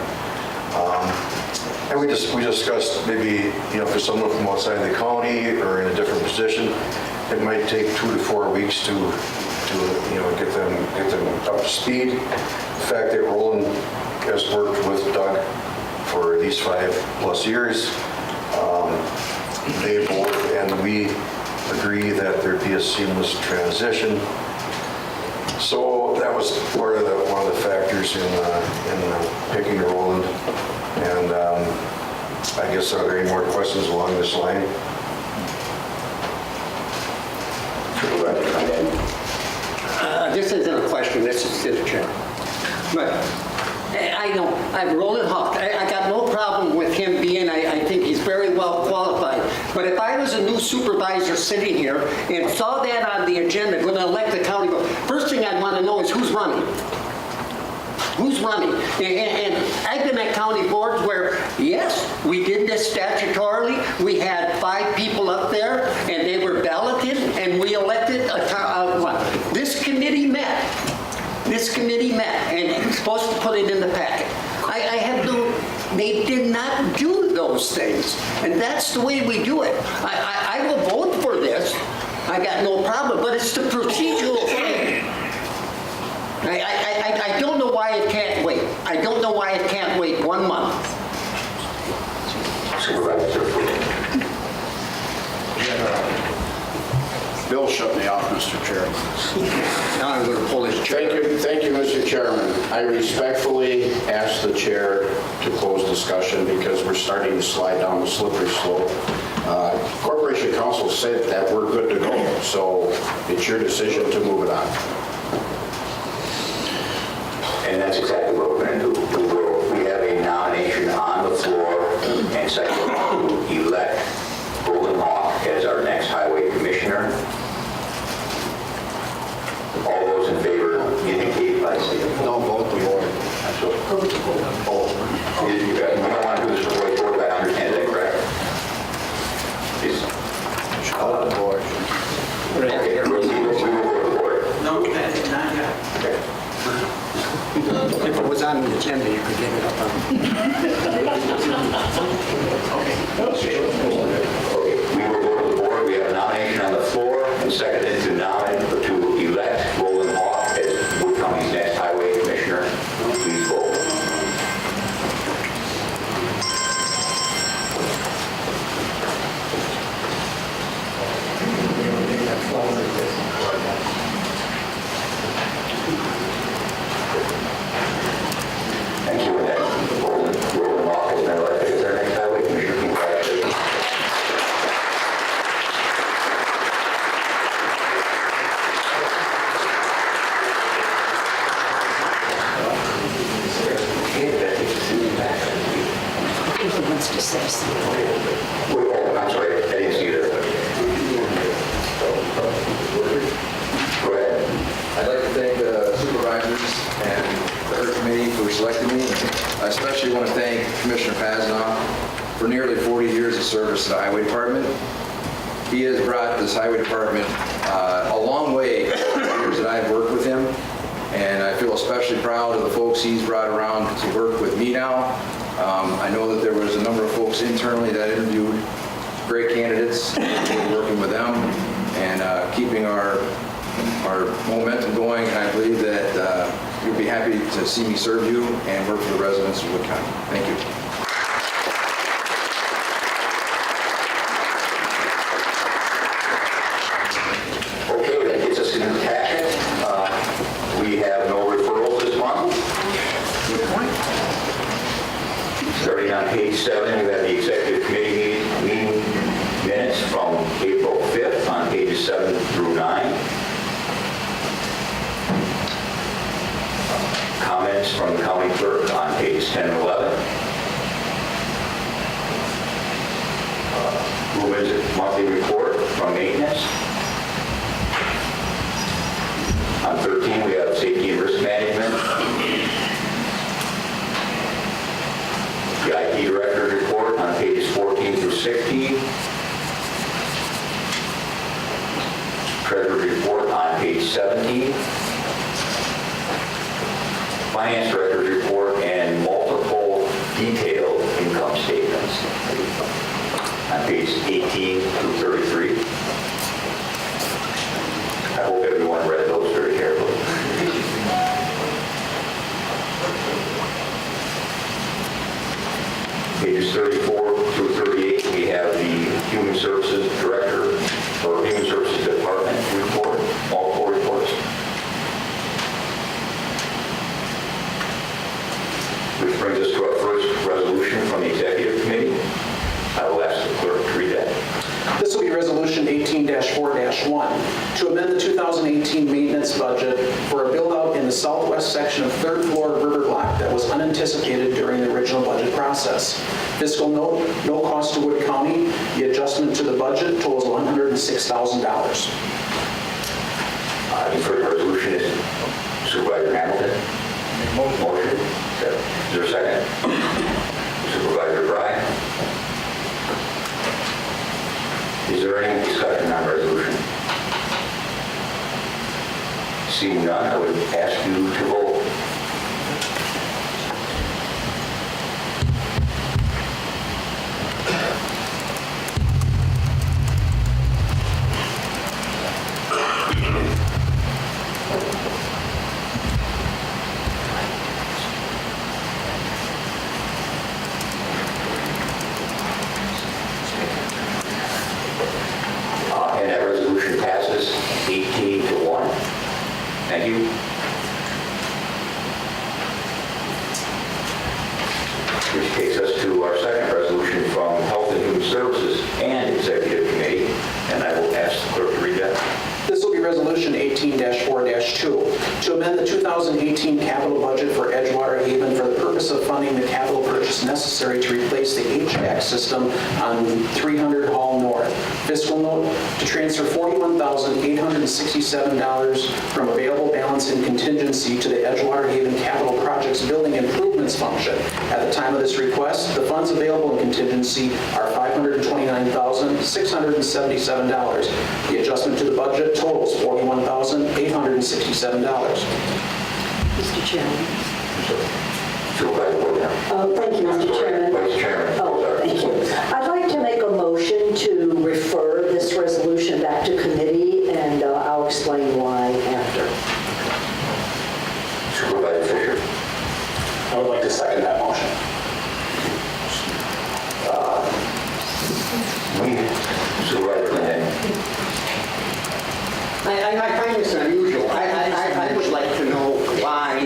And we discussed maybe, for someone from outside the county or in a different position, it might take 2 to 4 weeks to get them up to speed. The fact that Roland has worked with Doug for these 5+ years, they both and we agree that there'd be a seamless transition. So that was part of one of the factors in picking Roland. And I guess, are there any more questions along this line? This isn't a question, this is the chair. But I know, I'm Roland Hawk. I got no problem with him being, I think he's very well qualified. But if I was a new supervisor sitting here and saw that on the agenda, going to elect the county, first thing I'd want to know is who's running. Who's running? And I've been at county boards where, yes, we did this statutorily. We had 5 people up there, and they were balloted, and we elected this committee met. This committee met, and it's supposed to put it in the packet. They did not do those things, and that's the way we do it. I will vote for this. I got no problem, but it's the procedural thing. I don't know why it can't wait. I don't know why it can't wait 1 month. Bill's shut me off, Mr. Chairman. Now I'm going to pull his chair. Thank you, Mr. Chairman. I respectfully ask the chair to close discussion because we're starting to slide down the slippery slope. Corporation Counsel said that we're good to go, so it's your decision to move it on. And that's exactly what we're going to do. We have a nomination on the floor, and second, to elect Roland Hawk as our next highway commissioner. All those in favor indicate by saying No, vote the board. you don't want to do this for the board, but I understand that, correct? Vote the board. Okay, we will go to the board. No, not yet. Okay. If it was on the agenda, you could get it up on. Okay, we will go to the board. We have a nomination on the floor and seconded to elect Roland Hawk as Wood County's next highway commissioner. Please vote. Thank you. Roland Hawk has been elected as our next highway commissioner. Congratulations. If he wants to say something. Oh, I'm sorry, I didn't see you there. Go ahead. I'd like to thank the supervisors and the HERT committee for selecting me. I especially want to thank Commissioner Pazanoff for nearly 40 years of service to the Highway Department. He has brought this Highway Department a long way in the years that I've worked with him, and I feel especially proud of the folks he's brought around to work with me now. I know that there was a number of folks internally that interviewed great candidates, working with them and keeping our momentum going, and I believe that you'll be happy to see me serve you and work for the residents of Wood County. Thank you. Okay, that gets us into the packet. We have no referrals this month. Good point. Starting on page 7, we have the executive committee meeting minutes from April 5th on pages 7 through 9. Comments from the county clerk on pages 10 and 11. Lumen's monthly report from maintenance. On 13, we have safety and risk management. The IT director's report on pages 14 through 16. Treasurer's report on page 17. Finance director's report and multiple detailed income statements on pages 18 through 33. I hope everyone read those very carefully. Pages 34 through 38, we have the Human Services Director or Human Services Department report, multiple reports. Which brings us to our first resolution from the Executive Committee. I will ask the clerk to read that. This will be Resolution 18-4-1, to amend the 2018 maintenance budget for a build-out in the southwest section of third floor river block that was unanticipated during the original budget process. Fiscal note, no cost to Wood County. The adjustment to the budget totals $106,000. You've heard the resolution. Is Supervisor Hamilton? Motion. Is there a second? Supervisor Bryan? Is there any discussion on the resolution? Seeing none, I would ask you to vote. And that resolution passes which takes us to our second resolution from Health and Human Services and Executive Committee, and I will ask the clerk to read that. This will be Resolution 18-4-2, to amend the 2018 capital budget for Edgewater Haven for the purpose of funding the capital purchase necessary to replace the HVAC system on 300 Hall North. Fiscal note, to transfer $41,867 from available balance in contingency to the Edgewater Haven Capital Projects Building Improvements function. At the time of this request, the funds available in contingency are $529,677. The adjustment to the budget totals $41,867. Mr. Chairman. Supervisor Wagner. Thank you, Mr. Chairman. Vice Chairman Rozar. Thank you. I'd like to make a motion to refer this resolution back to committee, and I'll explain why after. Supervisor Fisher. I would like to second that motion. Supervisor Clinton. I find this unusual. I would like to know why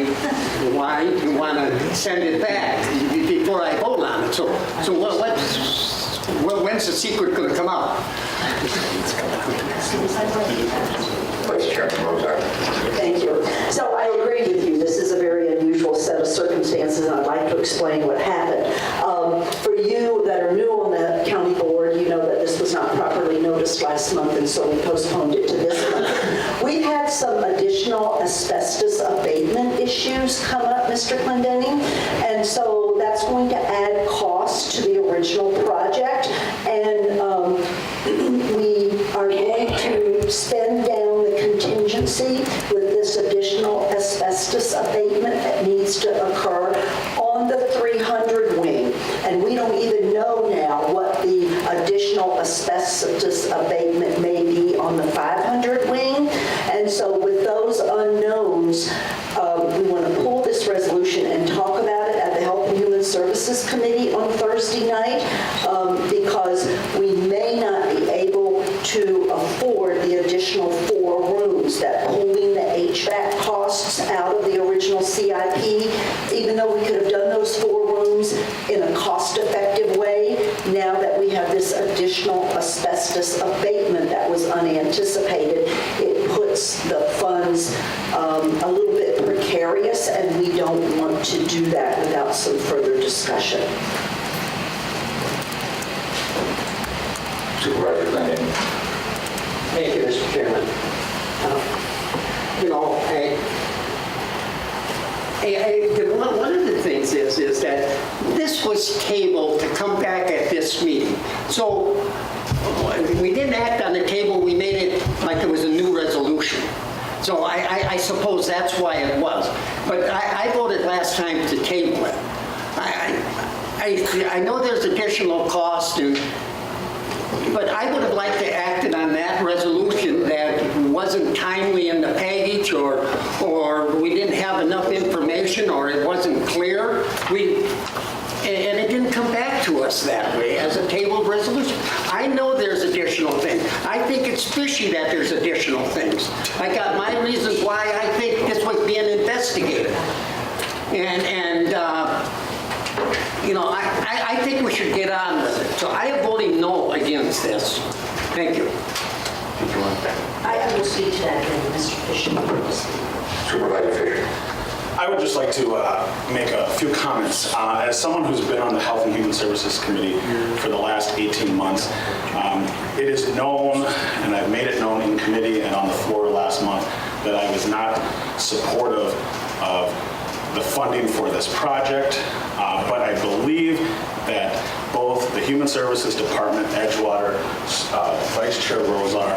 you want to send it back before I vote on it. So when's the secret going to come out? Vice Chairman Rozar. Thank you. So I agree with you. This is a very unusual set of circumstances, and I'd like to explain what happened. For you that are new on the county board, you know that this was not properly noticed last month, and so we postponed it to this month. We've had some additional asbestos abatement issues come up, Mr. Clendenning, and so that's going to add cost to the original project, and we are going to spend down the contingency with this additional asbestos abatement that needs to occur on the 300 wing. And we don't even know now what the additional asbestos abatement may be on the 500 wing. And so with those unknowns, we want to pull this resolution and talk about it at the Health and Human Services Committee on Thursday night, because we may not be able to afford the additional 4 rooms, that pulling the HVAC costs out of the original CIP, even though we could have done those 4 rooms in a cost-effective way. Now that we have this additional asbestos abatement that was unanticipated, it puts the funds a little bit precarious, and we don't want to do that without some further discussion. Supervisor Clinton. Thank you, Mr. Chairman. One of the things is that this was tabled to come back at this meeting. So we didn't act on the table, we made it like it was a new resolution. So I suppose that's why it was. But I voted last time to table it. I know there's additional cost, but I would have liked to act on that resolution that wasn't timely in the package, or we didn't have enough information, or it wasn't clear. And it didn't come back to us that way as a tabled resolution. I know there's additional things. I think it's fishy that there's additional things. I got my reasons why I think this was being investigated. I think we should get on with it. So I am voting no against this. Thank you. I will speak to that then, Mr. Fisher. Supervisor Fisher. I would just like to make a few comments. As someone who's been on the Health and Human Services Committee for the last 18 months, it is known, and I've made it known in committee and on the floor last month, that I was not supportive of the funding for this project, but I believe that both the Human Services Department, Edgewater, Vice Chair Rozar,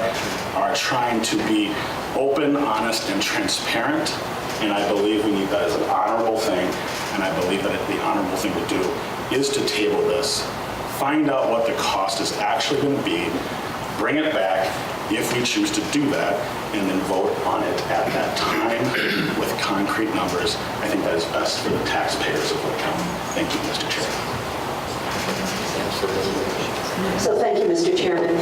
are trying to be open, honest, and transparent. And I believe we need that as an honorable thing, and I believe that the honorable thing to do is to table this, find out what the cost is actually going to be, bring it back if we choose to do that, and then vote on it at that time with concrete numbers. I think that is best for the taxpayers of Wood County. Thank you, Mr. Chair. So thank you, Mr. Chairman.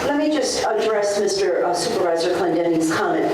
Let me just address Mr. Supervisor Clendenning's comment.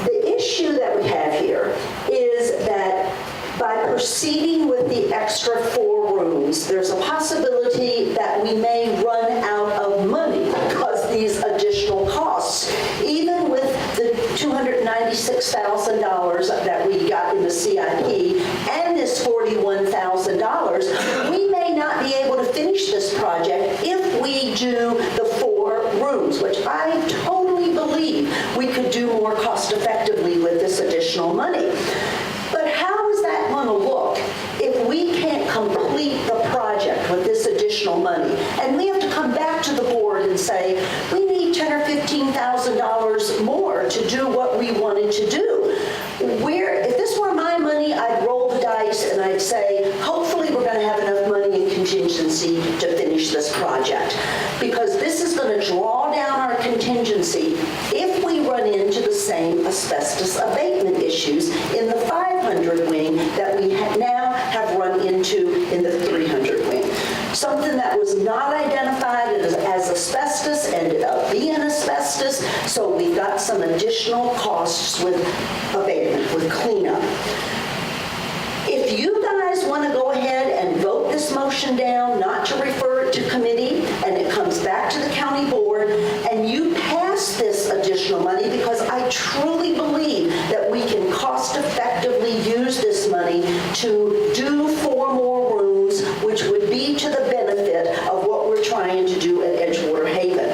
The issue that we have here is that by by proceeding with the extra 4 rooms, there's a possibility that we may run out of money because these additional costs, even with the $296,000 that we got in the CIP and this $41,000, we may not be able to finish this project if we do the 4 rooms, which I totally believe we could do more cost effectively with this additional money. But how is that going to look if we can't complete the project with this additional money? And we have to come back to the board and say, we need $10,000 or $15,000 more to do what we wanted to do. If this were my money, I'd roll the dice and I'd say, hopefully we're going to have enough money in contingency to finish this project. Because this is going to draw down our contingency if we run into the same asbestos abatement issues in the 500 wing that we now have run into in the 300 wing. Something that was not identified as asbestos ended up being asbestos, so we've got some additional costs with abatement, with cleanup. If you guys want to go ahead and vote this motion down, not to refer it to committee, and it comes back to the county board, and you pass this additional money, because I truly believe that we can cost effectively use this money to do 4 more rooms, which would be to the benefit of what we're trying to do at Edgewater Haven.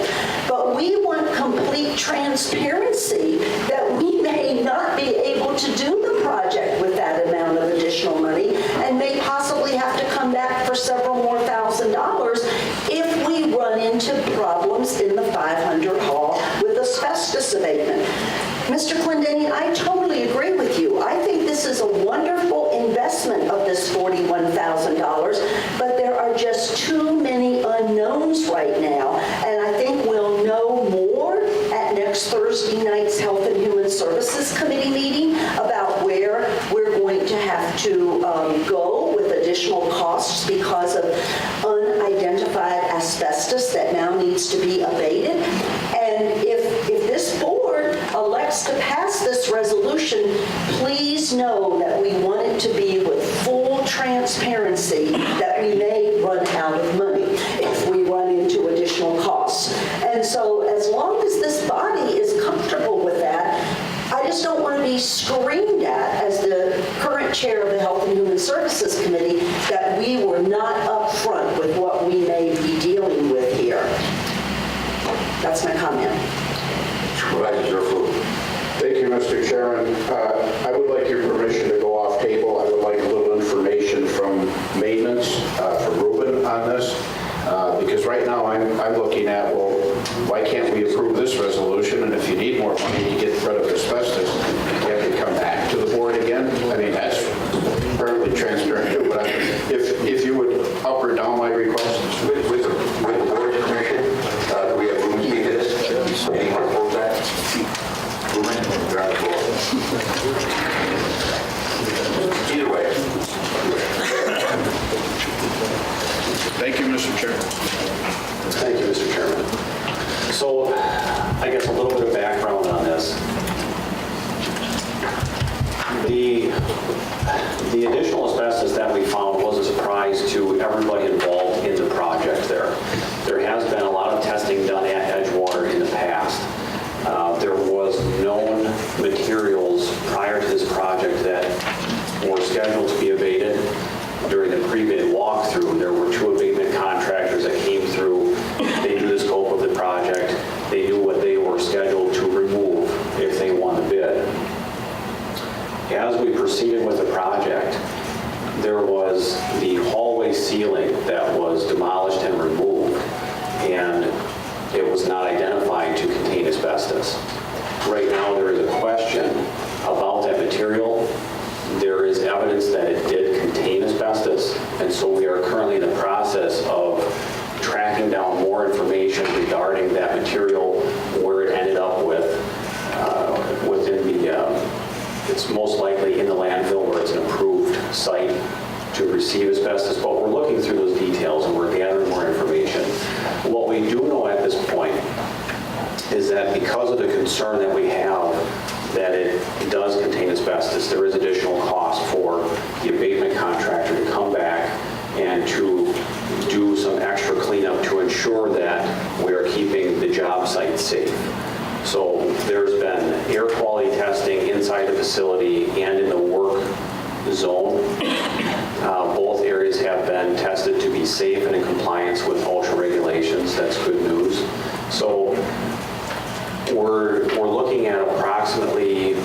But we want complete transparency that we may not be able to do the project with that amount of additional money and may possibly have to come back for several more $1,000s if we run into problems in the 500 hall with asbestos abatement. Mr. Clendenny, I totally agree with you. I think this is a wonderful investment of this $41,000, but there are just too many unknowns right now, and I think we'll know more at next Thursday night's Health and Human Services Committee meeting about where we're going to have to go with additional costs because of unidentified asbestos that now needs to be abated. And if this board elects to pass this resolution, please know that we want it to be with full transparency that we may run out of money if we run into additional costs. And so as long as this body is comfortable with that, I just don't want to be screamed at as the current chair of the Health and Human Services Committee that we were not upfront with what we may be dealing with here. That's my comment. Supervisors, your food. Thank you, Mr. Chairman. I would like your permission to go off table. I would like a little information from maintenance, from Ruben on this, because right now I'm looking at, well, why can't we approve this resolution? And if you need more money to get rid of asbestos, you have to come back to the board again. I mean, that's perfectly transparent too, but if you would up or down my request. With the board's permission, do we have room to speak to this? Anyone want to oppose that? Ruben, you're on the floor. Either way. Thank you, Mr. Chairman. Thank you, Mr. Chairman. So, I guess a little bit of background on this. The additional asbestos that we found was a surprise to everybody involved in the project there. There has been a lot of testing done at Edgewater in the past. There was known materials prior to this project that were scheduled to be abated. During the pre-bid walkthrough, there were 2 abatement contractors that came through. They knew the scope of the project. They knew what they were scheduled to remove if they won the bid. As we proceeded with the project, there was the hallway ceiling that was demolished and removed, and it was not identified to contain asbestos. Right now, there is a question about that material. There is evidence that it did contain asbestos, and so we are currently in the process of tracking down more information regarding that material, where it ended up with, within the, it's most likely in the landfill where it's an approved site to receive asbestos, but we're looking through those details and we're gathering more information. What we do know at this point is that because of the concern that we have that it does contain asbestos, there is additional cost cost for the abatement contractor to come back and to do some extra cleanup to ensure that we are keeping the job site safe. So there's been air quality testing inside the facility and in the work zone. Both areas have been tested to be safe and in compliance with OSHA regulations. That's good news. So we're looking at approximately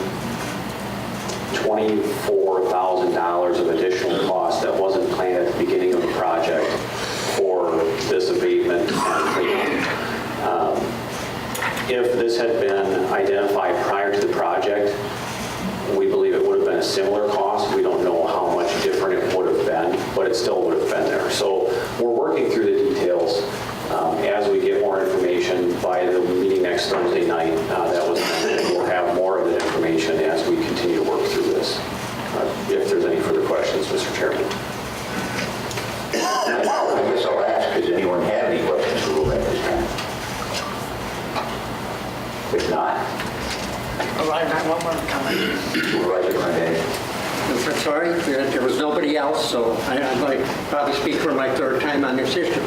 $24,000 of additional cost that wasn't planned at the beginning of the project for this abatement and cleanup. If this had been identified prior to the project, we believe it would have been a similar cost. We don't know how much different it would have been, but it still would have been there. So we're working through the details. As we get more information by the meeting next Thursday night, we'll have more of that information as we continue to work through this. If there's any further questions, Mr. Chairman. I guess I'll ask, does anyone have any questions for Roland at this time? If not, I got one more comment. Supervisor Hernandez. I'm sorry, there was nobody else, so I'm going to probably speak for my third time on this issue.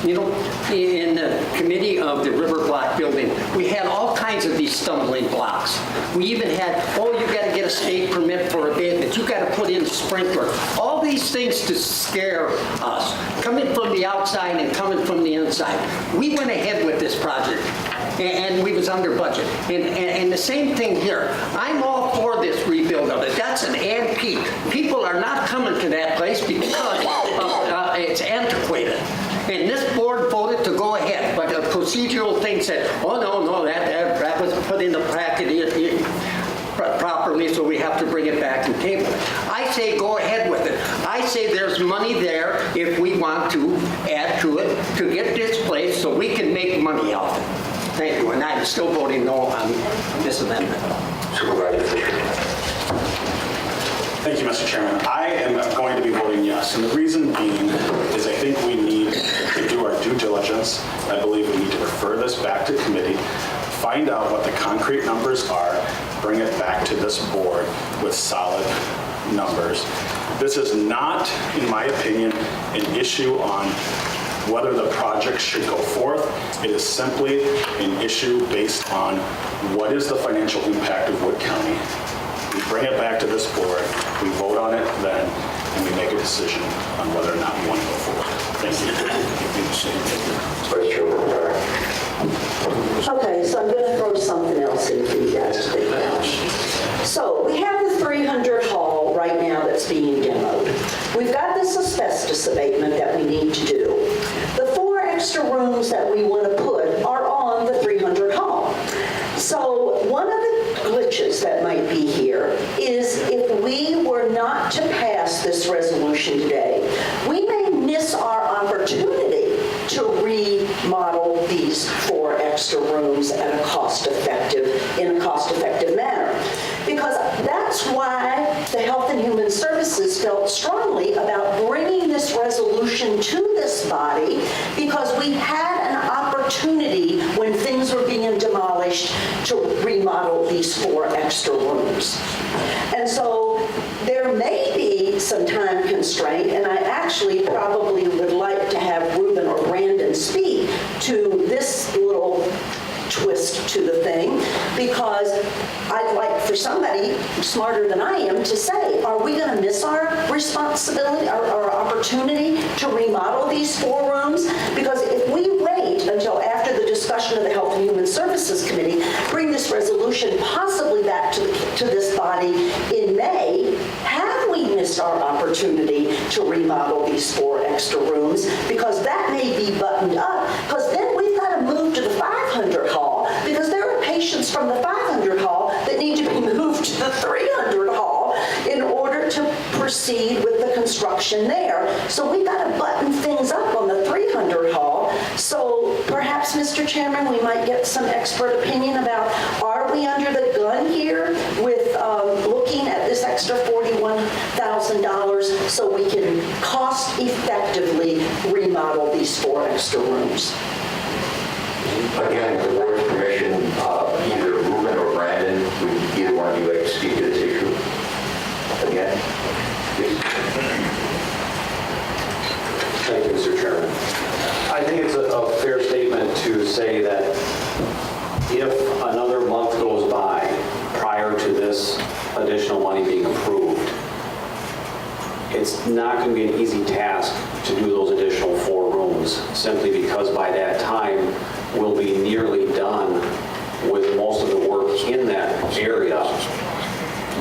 You know, in the committee of the River Block building, we had all kinds of these stumbling blocks. We even had, oh, you got to get a state permit for abatement. You got to put in sprinkler. All these things to scare us, coming from the outside and coming from the inside. We went ahead with this project, and we was under budget. And the same thing here. I'm all for this rebuild of it. That's an antique. People are not coming to that place because it's antiquated. And this board voted to go ahead, but a procedural thing said, oh, no, that was put in the packet properly, so we have to bring it back and table it. I say go ahead with it. I say there's money there if we want to add to it to get this place so we can make money off it. Thank you, and I'm still voting no on this amendment. Supervisor Fisher. Thank you, Mr. Chairman. I am going to be voting yes, and the reason being is I think we need to do our due diligence. I believe we need to refer this back to committee, find out what the concrete numbers are, bring it back to this board with solid numbers. This is not, in my opinion, an issue on whether the project should go forth. It is simply an issue based on what is the financial impact of Wood County. We bring it back to this board, we vote on it then, and we make a decision on whether or not we want to go forward. Thank you. Okay, so I'm going to throw something else in for you guys to think about. So we have the 300 hall right now that's being demoed. We've got this asbestos abatement that we need to do. The 4 extra rooms that we want to put are on the 300 hall. So one of the glitches that might be here is if we were not to pass this resolution today, we may miss our opportunity to remodel these 4 extra rooms in a cost-effective manner. Because that's why the Health and Human Services felt strongly about bringing this resolution to this body, because we had an opportunity when things were being demolished to remodel these 4 extra rooms. And so there may be some time constraint, and I actually probably would like to have Ruben or Brandon speak to this little twist to the thing, because I'd like for somebody smarter than I am to say, are we going to miss our responsibility, our opportunity to remodel these 4 rooms? Because if we wait until after the discussion of the Health and Human Services Committee, bring this resolution possibly back to this body in May, have we missed our opportunity to remodel these 4 extra rooms? Because that may be buttoned up, because then we've got to move to the 500 hall, because there are patients from the 500 hall that need to be moved to the 300 hall in order to proceed with the construction there. So we've got to button things up on the 300 hall. So perhaps, Mr. Chairman, we might get some expert opinion about, are we under the gun here with looking at this extra $41,000 so we can cost effectively remodel these 4 extra rooms? Again, with the board's permission, either Ruben or Brandon, would either one of you like to speak to this issue? Again? say that if another month goes by prior to this additional money being approved, it's not going to be an easy task to do those additional 4 rooms, simply because by that time, we'll be nearly done with most of the work in that area,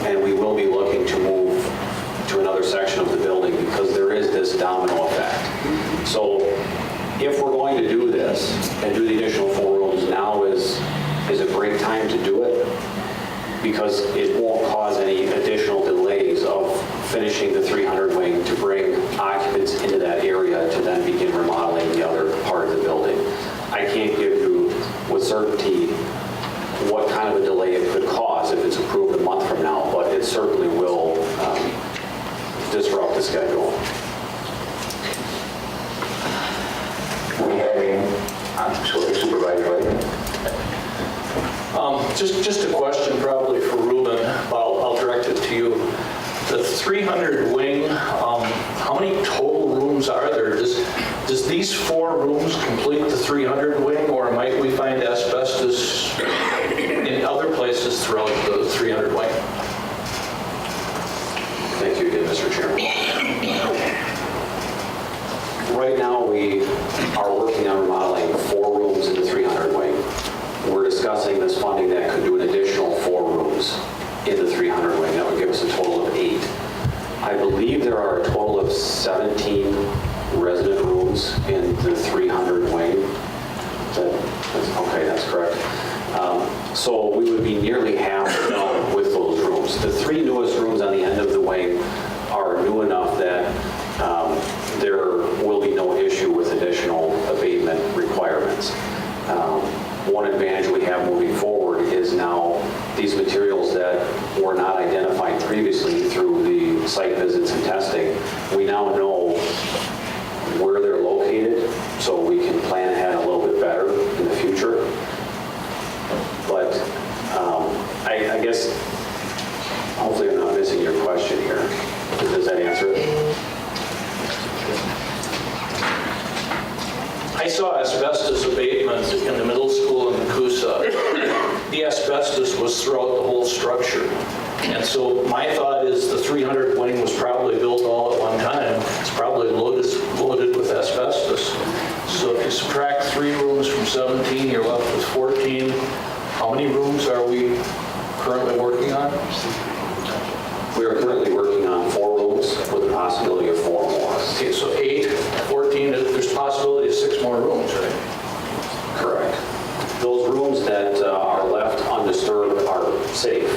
and we will be looking to move to another section of the building because there is this domino effect. So if we're going to do this and do the additional 4 rooms, now is a great time to do it, because it won't cause any additional delays of finishing the 300 wing to bring occupants into that area to then begin remodeling the other part of the building. I can't give you with certainty what kind of a delay it could cause if it's approved a month from now, but it certainly will disrupt the schedule. We have Supervisor. Just a question probably for Ruben. I'll direct it to you. The 300 wing, how many total rooms are there? Does these 4 rooms complete the 300 wing, or might we find asbestos in other places throughout the 300 wing? Thank you again, Mr. Chairman. Right now, we are working on remodeling 4 rooms in the 300 wing. We're discussing this funding that could do an additional 4 rooms in the 300 wing. That would give us a total of 8. I believe there are a total of 17 resident rooms in the 300 wing. Okay, that's correct. So we would be nearly half done with those rooms. The 3 newest rooms on the end of the wing are new enough that there will be no issue with additional abatement requirements. One advantage we have moving forward is now these materials that were not identified previously through the site visits and testing, we now know where they're located, so we can plan ahead a little bit better in the future. But I guess, hopefully I'm not missing your question here. Does that answer it? I saw asbestos abatement in the middle school in Coosa. The asbestos was throughout the whole structure. And so my thought is the 300 wing was probably built all at one time. It's probably loaded with asbestos. So if you subtract 3 rooms from 17, you're left with 14. How many rooms are we currently working on? We are currently working on 4 rooms with the possibility of 4 more. Okay, so 8, 14, there's possibility of 6 more rooms, right? Correct. Those rooms that are left undisturbed are safe.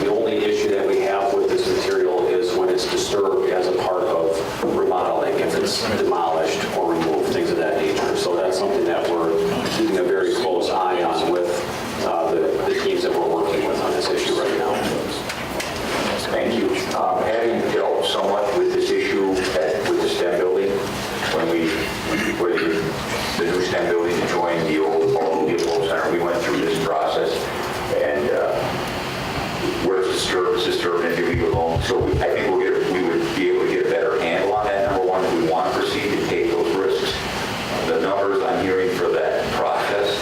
The only issue that we have with this material is when it's disturbed as a part of remodeling, if it's demolished or removed, things of that nature. So that's something that we're keeping a very close eye on with the teams that we're working with on this issue right now. Thank you. Having dealt somewhat with this issue with the STEM building, where the new STEM building joined the old center, we went through this process, and where it's disturbed and we go home. So I think we would be able to get a better handle on that. Number one, if we want to proceed and take those risks. The numbers I'm hearing for that process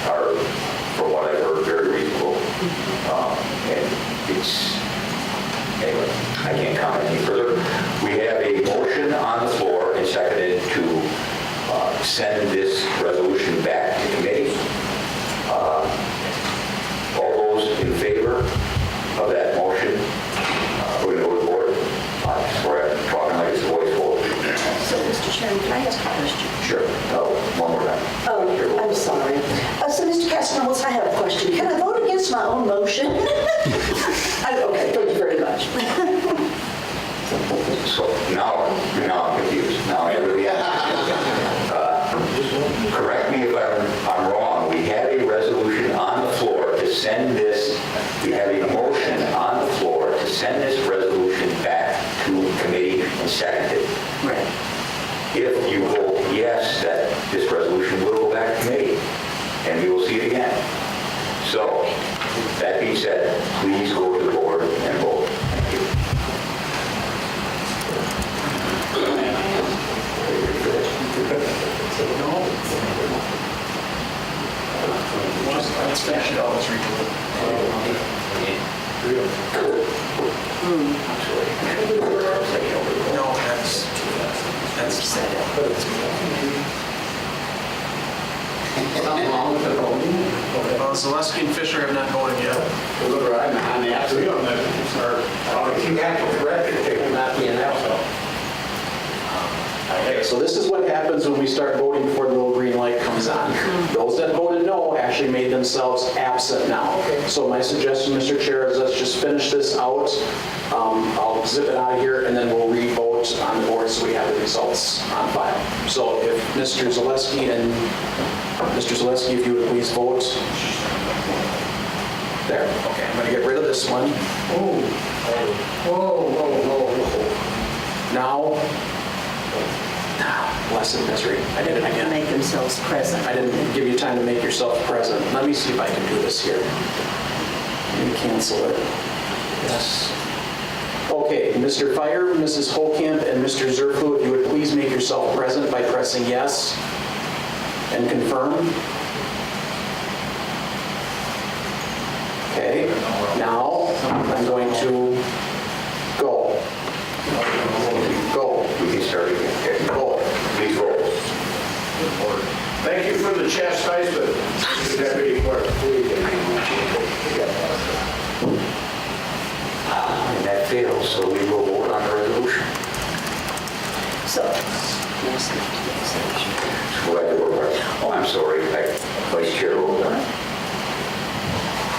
are, from what I've heard, very reasonable. And anyway, I can't comment any further. We have a motion on the floor and seconded to send this resolution back to committee. All those in favor of that motion, we're going to go to the board. We're talking like it's a voice vote. So, Mr. Chairman, can I ask a question? Sure. One more time. I'm sorry. So, Mr. Castanelis, I have a question. Can I vote against my own motion? Okay, thank you very much. So now I'm confused. Now I really correct me if I'm wrong. We have a resolution on the floor to send this. We have a motion on the floor to send this resolution back to committee and second it. Right. If you vote yes, that this resolution will go back to committee, and we will see it again. So, that being said, please go to the board and vote. Thank you. Zaleski and Fisher have not voted yet. I'm absolutely on that. If you have to correct it, they will not be announced. Okay, so this is what happens when we start voting before the little green light comes on. Those that voted no actually made themselves absent now. So my suggestion, Mr. Chair, is let's just finish this out. I'll zip it out of here, and then we'll re-vote on the board so we have the results on file. So if Mr. Zaleski, if you would please vote. There, okay, I'm gonna get rid of this one. Now, blessed misery, I did it again. Make themselves present. I didn't give you time to make yourself present. Let me see if I can do this here. Let me cancel it. Yes. Okay, Mr. Fire, Mrs. Holkamp, and Mr. Zerflu, if you would please make yourself present by pressing yes and confirm. Okay, now I'm going to go. Go. We can start again. Go. Please vote. Thank you for the chastisement, Mr. Deputy Clerk. And that fails, so we will vote on the resolution. So, Supervisor Rozar. Oh, I'm sorry, Vice Chair Rozar.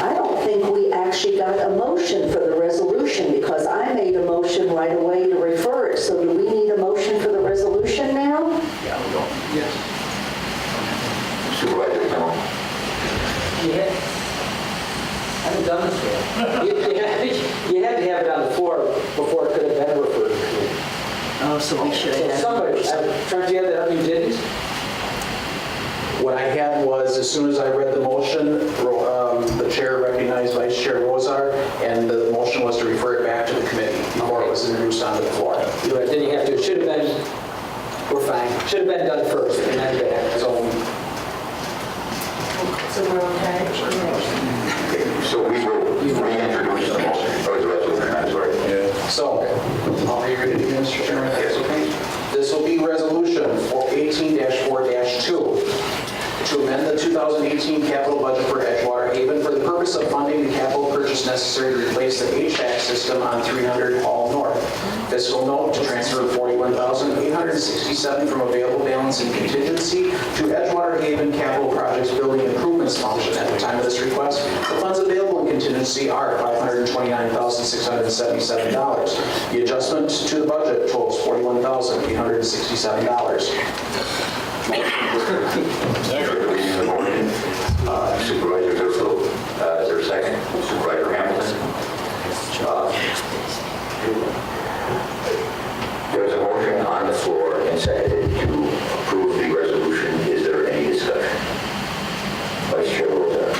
I don't think we actually got a motion for the resolution because I made a motion right away to refer it. So do we need a motion for the resolution now? Yeah, we don't. Yes. Supervisor Henkel. Yeah. I haven't done this yet. You had to have it on the floor before it could have been referred to. Oh, so we should So have. somebody, trying to get that up, you didn't? What I had was, as soon as I read the motion, the chair recognized Vice Chair Rozar, and the motion was to refer it back to the committee before it was introduced onto the floor. Then you have to, it should have been, we're fine, should have been done first, and then back. So we're okay? So we will reintroduce the motion, or the resolution, I'm sorry. So, I'll read it again, Mr. Chairman, if that's okay. This will be resolution 18-4-2 to amend the 2018 capital budget for Edgewater Haven for the purpose of funding the capital purchase necessary to replace the HVAC system on 300 Hall North. Fiscal note to transfer $41,867 from available balance in contingency to Edgewater Haven Capital Projects Building Improvements Function. At the time of this request, the funds available in contingency are $529,677. The adjustment to the budget totals $41,867. Supervisor Zerflu, is there a second? Supervisor Hamilton? There's a motion on the floor and seconded to approve the resolution. Is there any discussion? Vice Chair Rozar.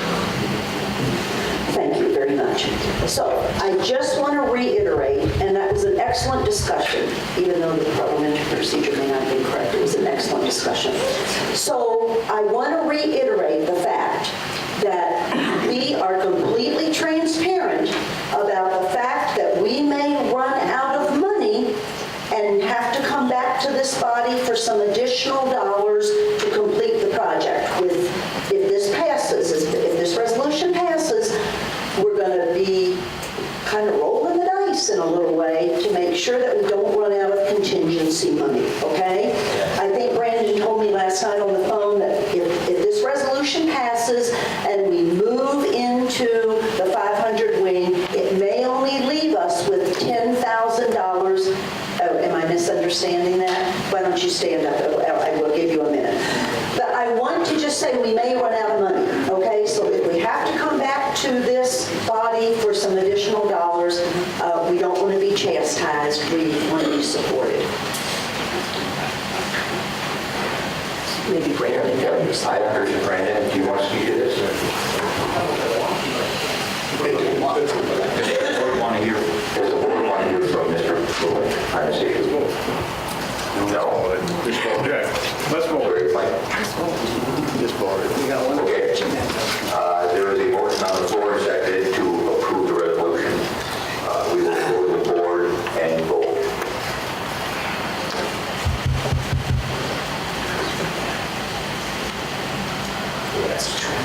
Thank you very much. So I just want to reiterate, and that was an excellent discussion, even though the parliamentary procedure may not have been correct, it was an excellent discussion. So I want to reiterate the fact that we are completely transparent about the fact that we may run out of money and have to come back to this body for some additional dollars to complete the project. If this passes, if this resolution passes, we're going to be kind of rolling the dice in a little way to make sure that we don't run out of contingency money, okay? I think Brandon told me last night on the phone that if this resolution passes and we move into the 500 wing, it may only leave us with $10,000. Oh, am I misunderstanding that? Why don't you stand up? I will give you a minute. But I want to just say we may run out of money, okay? So if we have to come back to this body for some additional dollars, we don't want to be chastised. We want to be supported. Maybe Brandon. I heard you, Brandon. Do you want to speak to this? Does the board want to hear from Mr. Roland on this issue? No. Let's vote. Okay. There is a motion on the floor seconded to approve the resolution. We will go to the board and vote. That's true.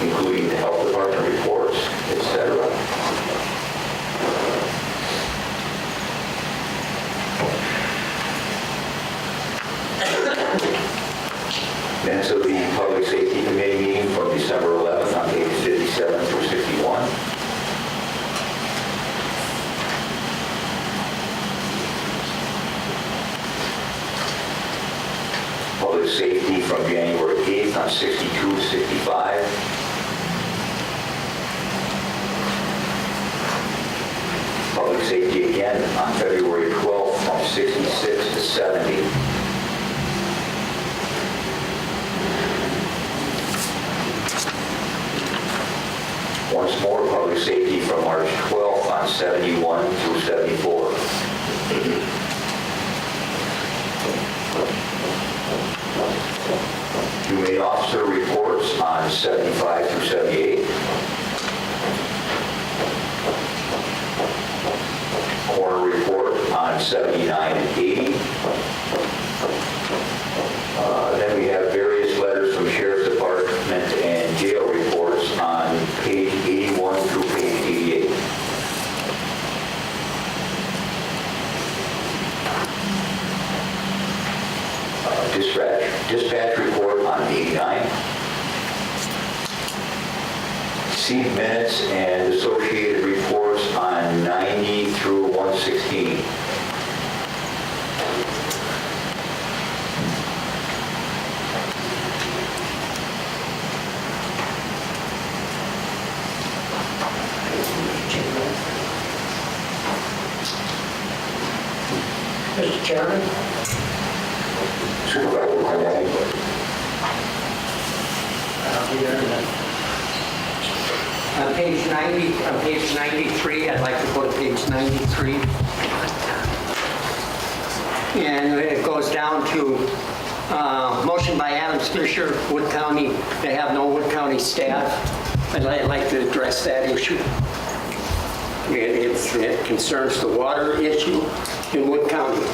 including the health department reports, etc. Minutes of the Public Safety Committee meeting from December 11th on pages 57 through 61. Public Safety from January 8th on 62 to 65. Public Safety again on February 12th from 66 to 70. Once more, Public Safety from March 12th on 71 through 74. Humane officer reports on 75 through 78. Coroner report on 79 and 80. Then we have various letters from Sheriff's Department and jail reports on page 81 through page 88. Dispatch report on 89. Seat minutes and associated reports on 90 through 116. Mr. Chairman? Supervisor Henkel. On page 90, on page 93, I'd like to go to page 93. And it goes down to motion by Adams Fisher, Wood County, they have no Wood County staff. I'd like to address that issue. It concerns the water issue in Wood County.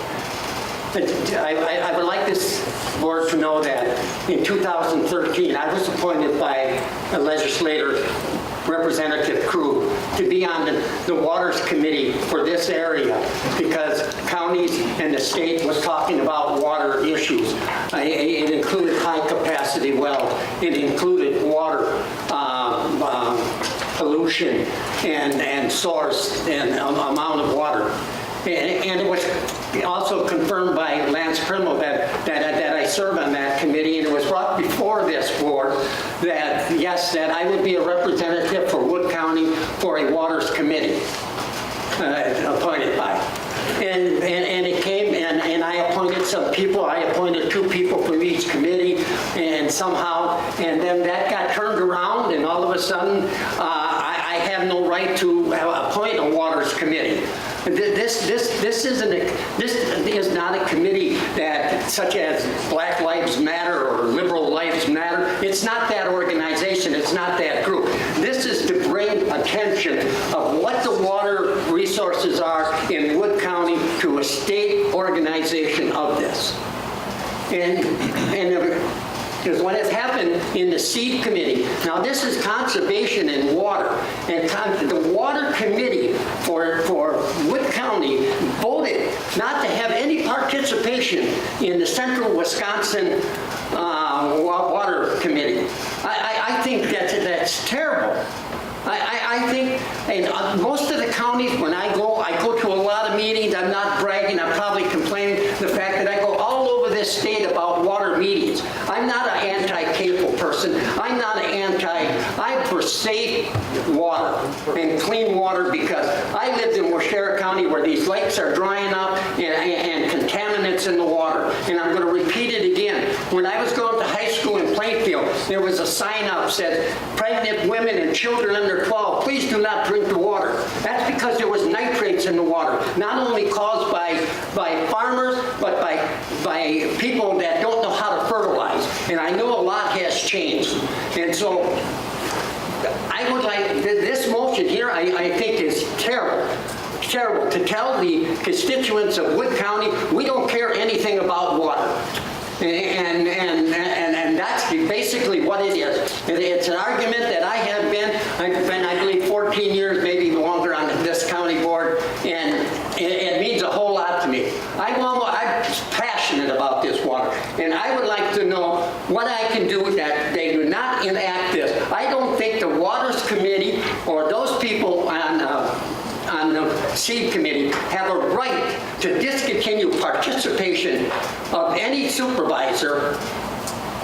I would like this board to know that in 2013, I was appointed by a legislator, Representative Crew, to be on the Waters Committee for this area because counties and the state was talking about water issues. It included high-capacity wells. It included water pollution and source and amount of water. And it was also confirmed by Lance Primmel that I serve on that committee, and it was brought before this board that, yes, that I would be a representative for Wood County for a Waters Committee appointed by. And it came, and I appointed some people. I appointed 2 people from each committee, and somehow, and then that got turned around, and all of a sudden, I have no right to appoint a Waters Committee. This is not a committee that, such as Black Lives Matter or Liberal Lives Matter. It's not that organization. It's not that group. This is to bring attention of what the water resources are in Wood County to a state organization of this. Because what has happened in the Seed Committee, now this is conservation and water, and the Water Committee for Wood County voted not to have any participation in the Central Wisconsin Water Committee. I think that's terrible. I think, and most of the counties, when I go to a lot of meetings. I'm not bragging, I'm probably complaining the fact that I go all over this state about water meetings. I'm not an anti-cable person. I'm not I'm for safe water and clean water because I lived in Washera County where these lakes are drying up and contaminants in the water. And I'm going to repeat it again. When I was going to high school in Plainfield, there was a sign up said, pregnant women and children under 12, please do not drink the water. That's because there was nitrates in the water, not only caused by farmers, but by people that don't know how to fertilize. And I know a lot has changed. And so I would like, this motion here, I think is terrible. Terrible to tell the constituents of Wood County, we don't care anything about water. And that's basically what it is. It's an argument that I've been, I believe, 14 years, maybe even longer on this county board, and it means a whole lot to me. I'm passionate about this water, and I would like to know what I can do that they do not enact this. I don't think the Waters Committee or those people on the Seed Committee have a right to discontinue participation of any supervisor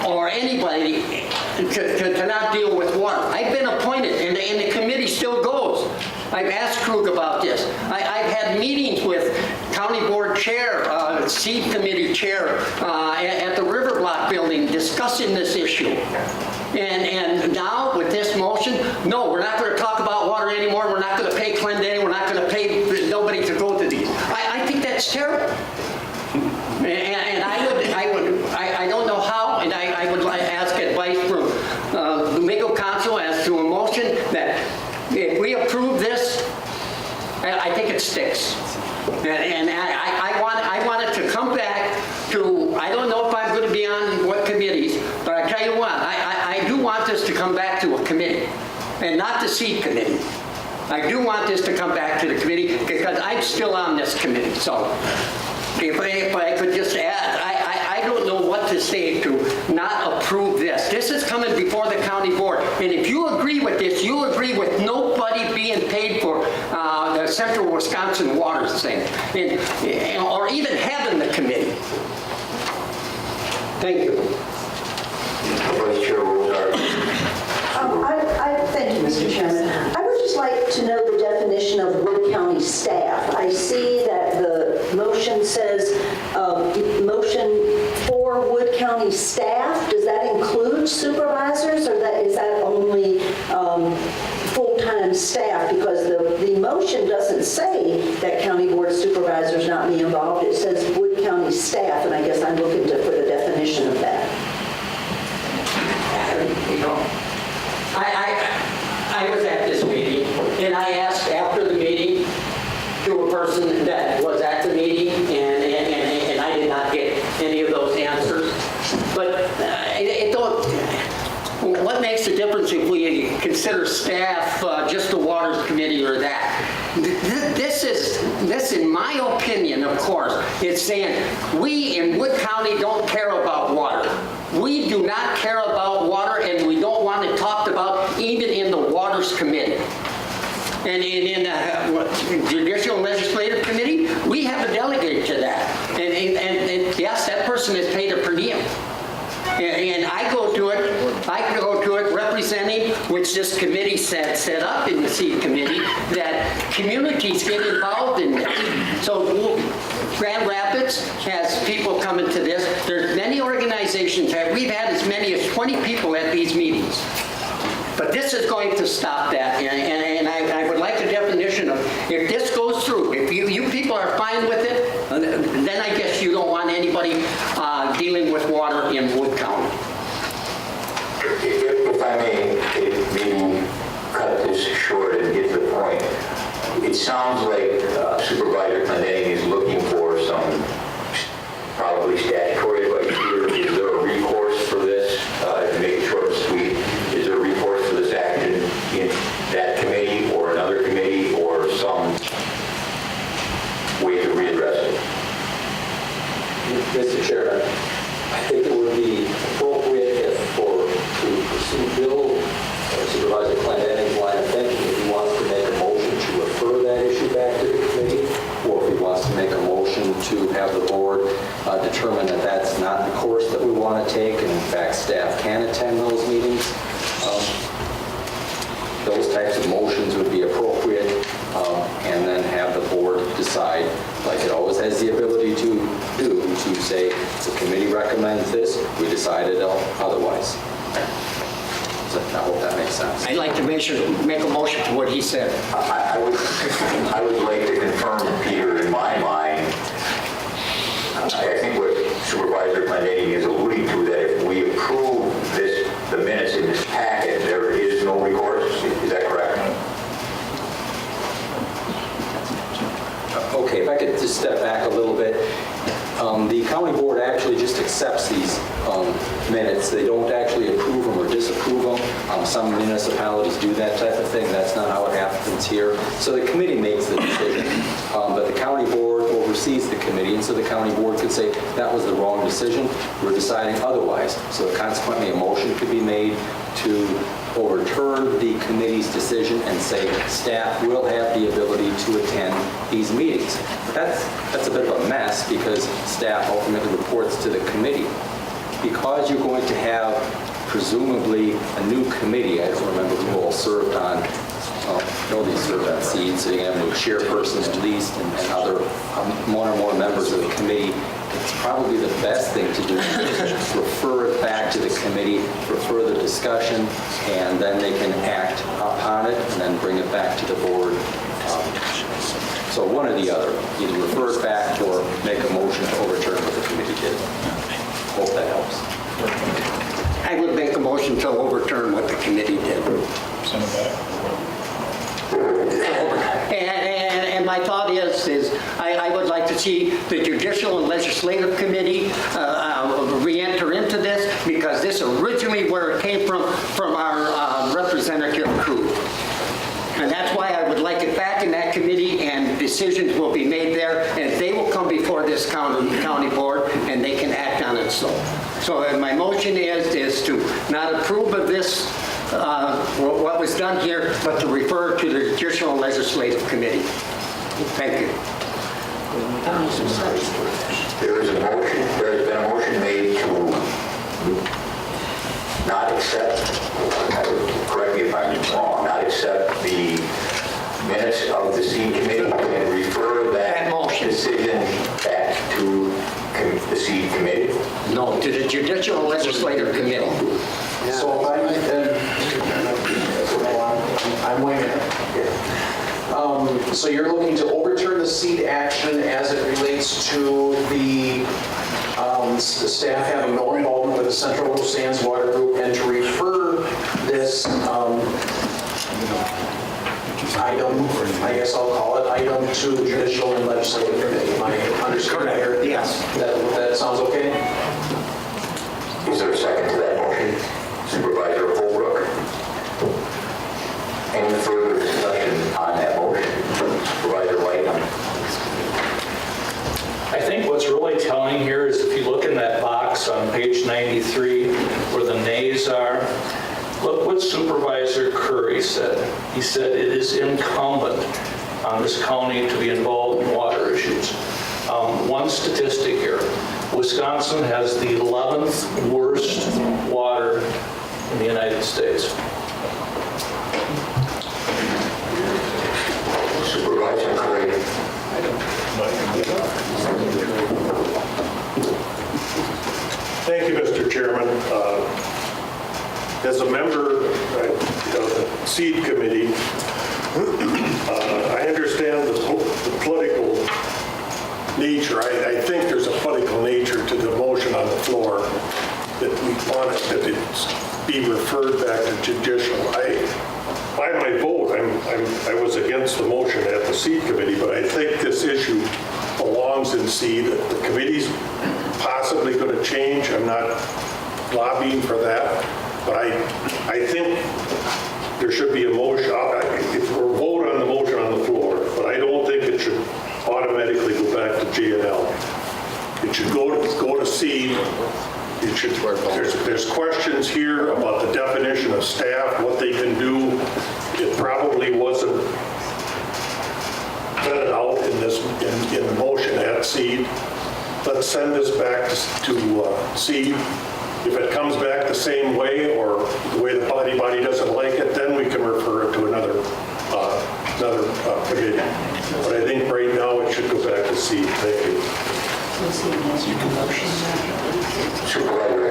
or anybody to not deal with water. I've been appointed, and the committee still goes. I've asked Krug about this. I've had meetings with county board chair, Seed Committee chair at the River Block building discussing this issue. And now with this motion, no, we're not going to talk about water anymore. We're not going to pay Clendane. We're not going to pay nobody to go to these. I think that's terrible. And I don't know how, and I would ask advice from the legal counsel as to a motion that if we approve this, I think it sticks. And I want it to come back to, I don't know if I'm going to be on what committees, but I tell you what, I do want this to come back to a committee, and not the Seed Committee. I do want this to come back to the committee because I'm still on this committee. So if I could just add, I don't know what to say to not approve this. This is coming before the county board. And if you agree with this, you agree with nobody being paid for the Central Wisconsin Waters thing, or even having the committee. Thank you. Vice Chair Rozar. Thank you, Mr. Chairman. I would just like to know the definition of Wood County staff. I see that the motion says motion for Wood County staff. Does that include supervisors, or is that only full-time staff? Because the motion doesn't say that county board supervisors not be involved. It says Wood County staff, and I guess I'm looking for the definition of that. You know, I was at this meeting, and I asked after the meeting to a person that was at the meeting, and I did not get any of those answers. But what makes the difference if we consider staff just the Waters Committee or that? This, in my opinion, of course, is saying we in Wood County don't care about water. We do not care about water, and we don't want it talked about even in the Waters Committee. And in the Judicial Legislative Committee, we have a delegate to that. And yes, that person is paid a per diem. And I go to it representing, which this committee set up in the Seed Committee, that communities get involved in this. So Grand Rapids has people coming to this. There's many organizations we've had as many as 20 people at these meetings. But this is going to stop that, and I would like a definition of, if this goes through, if you people are fine with it, then I guess you don't want anybody dealing with water in Wood County. If I may, maybe cut this short and get to the point. It sounds like Supervisor Clendane is looking for some probably statutory advice here. Is there a recourse for this? To make it short and sweet, is there a recourse for this action in that committee or another committee or some way to readdress it? Mr. Chairman, I think it would be appropriate to pursue Bill or Supervisor Clendane's line of thinking if he wants to make a motion to refer that issue back to the committee, or if he wants to make a motion to have the board determine that that's not the course that we want to take, and in fact staff can attend those meetings. Those types of motions would be appropriate, and then have the board decide, like it always has the ability to do, to say the committee recommends this, we decided otherwise. So I hope that makes sense. I'd like to make a motion to what he said. I would like to confirm, Peter, in my mind, I think what Supervisor Clendane is alluding to, that if we approve the minutes in this packet, there is no recourse. Is that correct? Okay, if I could just step back a little bit. The county board actually just accepts these Some municipalities do that type of thing. That's not how it happens here. So the committee makes the decision, but the county board oversees the committee, and so the county board could say, that was the wrong decision, we're deciding otherwise. So consequently, a motion could be made to overturn the committee's decision and say staff will have the ability to attend these meetings. That's a bit of a mess because staff ultimately reports to the committee. Because you're going to have presumably a new committee, I don't remember who all served on, nobody served on seed, so you're going to have a new chairperson at least and other one or more members of the committee. It's probably the best thing to do is refer it back to the committee for further discussion, and then they can act upon it and then bring it back to the board. So one or the other, either refer it back or make a motion to overturn what the committee did. Hope that helps. I would make a motion to overturn what the committee did. Send it back. And my thought is I would like to see the Judicial and Legislative Committee re-enter into this, because this originally where it came from our representative crew. And that's why I would like it back in that committee, and decisions will be made there, and they will come before this county board, and they can act on it. So my motion is to not approve of this, what was done here, but to refer to the Judicial and Legislative Committee. Thank you. There has been a motion made to not accept, correct me if I'm wrong, not accept the minutes of the seed committee and refer that decision back to the seed committee? No, to the Judicial and Legislative Committee. So if I'm Wagner. So you're looking to overturn the seed action as it relates to the staff having no involvement with the Central Oil Sands Water Group, and to refer this item, I guess I'll call it item, to the Judicial and Legislative Committee. Am I understanding here? Yes. That sounds okay? Is there a second to that motion? Supervisor Holbrook? Any further discussion on that motion? Supervisor White? I think what's really telling here is if you look in that box on page 93 where the nays are, look what Supervisor Curry said. He said it is incumbent on this county to be involved in water issues. One statistic here, Wisconsin has the 11th worst water in the United States. Supervisor Curry? Thank you, Mr. Chairman. As a member of the Seed Committee, I understand the political nature. I think there's a political nature to the motion on the floor that we want it, that it be referred back to judicial. By my vote, I was against the motion at the Seed Committee, but I think this issue belongs in Seed. The committee's possibly going to change. I'm not lobbying for that, but I think there should be a motion. If we're vote on the motion on the floor, but I don't think it should automatically go back to G&L. It should go to Seed. It should, there's questions here about the definition of staff, what they can do. It probably wasn't vetted out in the motion at Seed. Let's send this back to Seed. If it comes back the same way or the way the body doesn't like it, then we can refer it to another committee. But I think right now it should go back to Seed. Thank you. Supervisor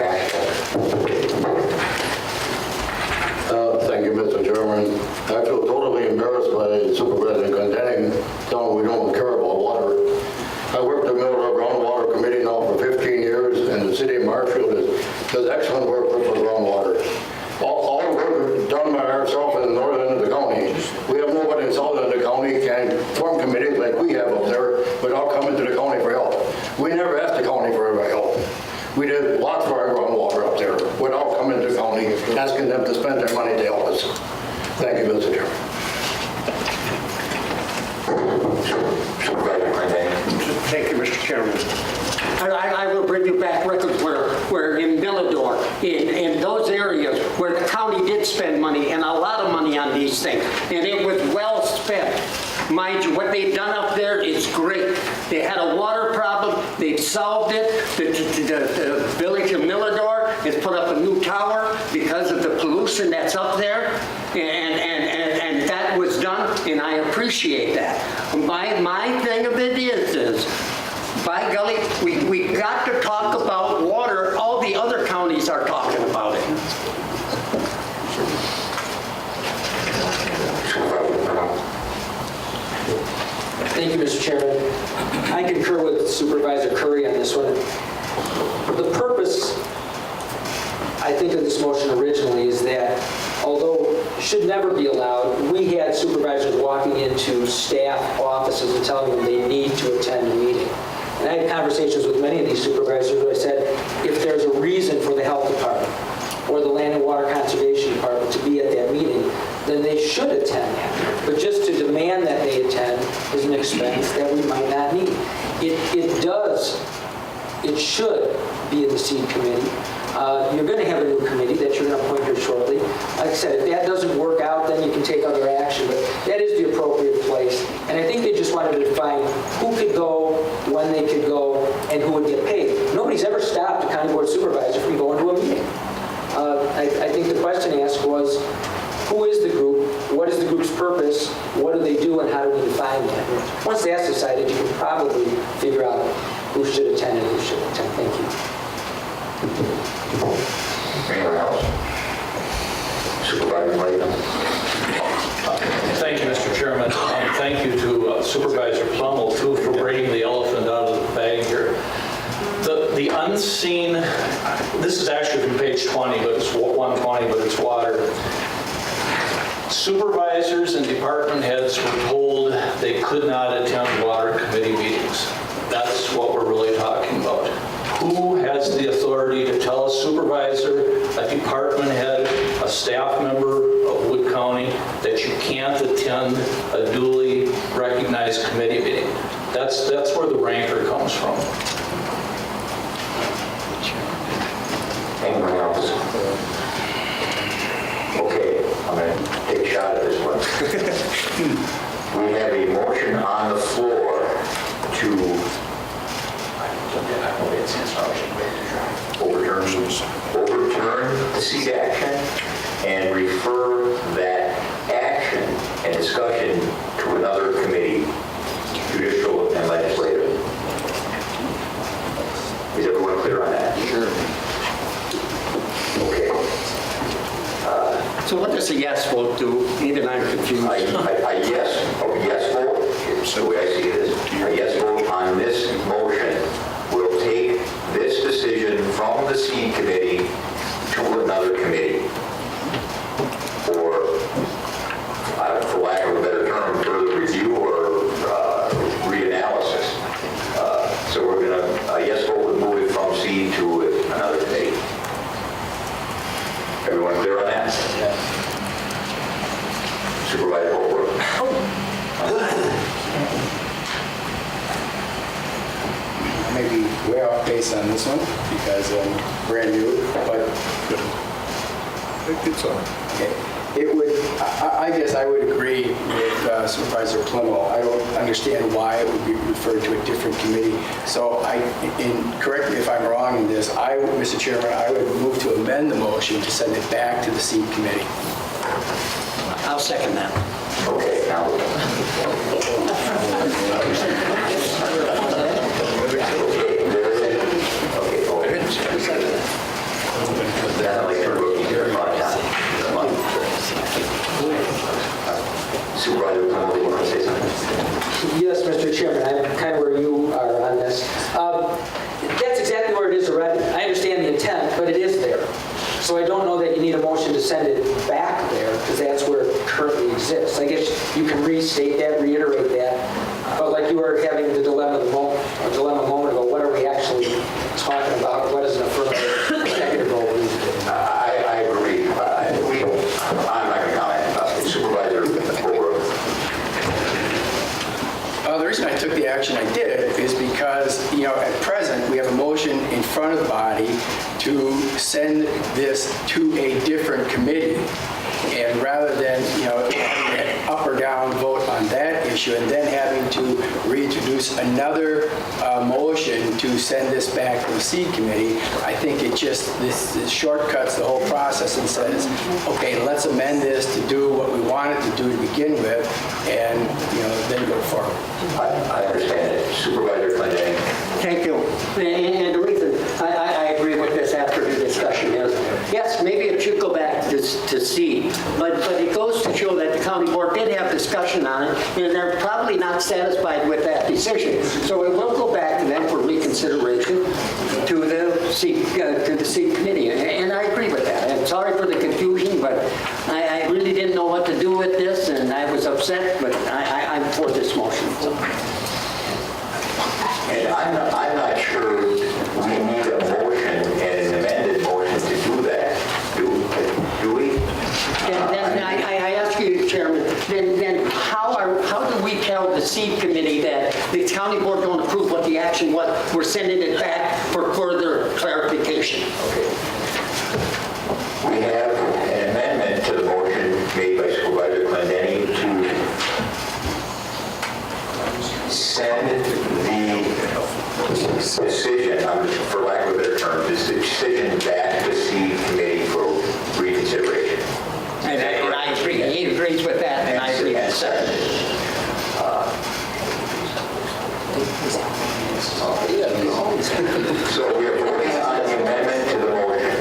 Thank you, Mr. Chairman. I feel totally embarrassed by Supervisor Glendenning telling we don't care about water. I worked in the groundwater committee now for 15 years, and the city of Marshfield does excellent work with the groundwater. All the work done by ourselves in the northern end of the county. We have nobody in the southern end of the county can form committees like we have up there without coming to the county for help. We never asked the county for help. We did lots for our groundwater up there without coming to the county, asking them to spend their money the office. Thank you, Mr. Chairman. Thank you, Mr. Chairman. I will bring you back records where in Millador, in those areas where the county did spend money, and a lot of money on these things, and it was well spent. Mind you, what they've done up there is great. They had a water problem, they've solved it. The village of Millador has put up a new tower because of the pollution that's up there, and that was done, and I appreciate that. My thing of it is, by golly, we got to talk about water. All the other counties are talking about it. Thank you, Mr. Chairman. I concur with Supervisor Curry on this one. The purpose, I think, of this motion originally is that, although it should never be allowed, we had supervisors walking into staff offices and telling them they need to attend a meeting. And I had conversations with many of these supervisors where I said, if there's a reason for the health department or the land and water conservation department to be at that meeting, then they should attend that. But just to demand that they attend is an expense that we might not need. It should be in the seed committee. You're going to have a new committee that you're going to appoint here shortly. Like I said, if that doesn't work out, then you can take other action, but that is the appropriate place. And I think they just wanted to define who could go, when they could go, and who would get paid. Nobody's ever stopped a county board supervisor from going to a meeting. I think the question asked was, who is the group? What is the group's purpose? What do they do, and how do we define that? Once that's decided, you can probably figure out who should attend and who shouldn't attend. Thank you. Anyone else? Supervisor Layton. Thank you, Mr. Chairman. Thank you to Supervisor Plummel, too, for bringing the elephant out of the bag here. The unseen, this is actually from page 20, but it's 120, but it's water. Supervisors and department heads were told they could not attend water committee meetings. That's what we're really talking about. Who has the authority to tell a supervisor, a department head, a staff member of Wood County that you can't attend a duly recognized committee meeting? That's where the rancor comes from. Anyone else? Okay, I'm going to take a shot at this one. We have a motion on the floor to overturn the seat action and refer that action and discussion to another committee, judicial and legislative. Is everyone clear on that? Sure. Okay. So what does a yes vote do? Even I'm confused. A yes vote, the way I see it is, a yes vote on this motion will take this decision from the seed committee to another committee for lack of a better term, further review or reanalysis. So we're going to, a yes vote would move it from seed to another committee. Everyone clear on that? Yes. Supervisor Holbrook. Maybe way off base on this one because I'm brand new, but It's on. okay. It would, I guess I would agree with Supervisor Plummel. I don't understand why it would be referred to a different committee. So correct me if I'm wrong in this, Mr. Chairman, I would move to amend the motion to send it back to the seed committee. I'll second that. Okay, now. Supervisor Plummel, you want to say something? Yes, Mr. Chairman, I'm kind of where you are on this. That's exactly where it is already. I understand the intent, but it is there. So I don't know that you need a motion to send it back there, because that's where it currently exists. I guess you can restate that, reiterate that, but like you were having the dilemma a moment ago, what are we actually talking about? What is an affirmative negative vote? I agree. direction I did is because, at present, we have a motion in front of the body to send this to a different committee. And rather than, having an up or down vote on that issue and then having to reintroduce another motion to send this back to the seed committee, I think it just, this shortcuts the whole process and says, okay, let's amend this to do what we wanted to do to begin with and, then go forward. I understand it. Supervisor Clinton. Thank you. And the reason I agree with this after the discussion is, yes, maybe it should go back to seed, but it goes to show that the county board did have discussion on it, and they're probably not satisfied with that decision. So it will go back to them for reconsideration to the seed committee, and I agree with that. I'm sorry for the confusion, but I really didn't know what to do with this, and I was upset, but I'm for this motion. So. And I'm not sure we need a motion and an amended motion to do that. Do we? And then I ask you, Chairman, then how do we tell the seed committee that the county board don't approve what the action was? We're sending it back for further clarification. Okay. We have an amendment to the motion made by Supervisor Clendenny to send the decision, for lack of a better term, this decision back to the seed committee for reconsideration. And I agree. He agrees with that, and I agree with that. So we are voting on the amendment to the motion.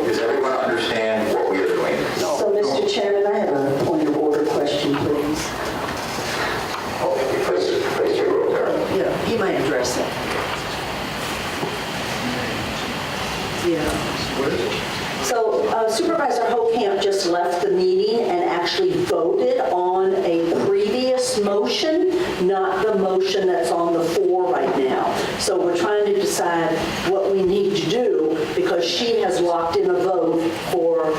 Does everyone understand what we are doing? So, Mr. Chairman, I have a point of order question, please. Place your Rozar. Yeah, he might address that. Yeah. So Supervisor Hocamp just left the meeting and actually voted on a previous motion, not the motion that's on the floor right now. So we're trying to decide what we need to do because she has locked in a vote for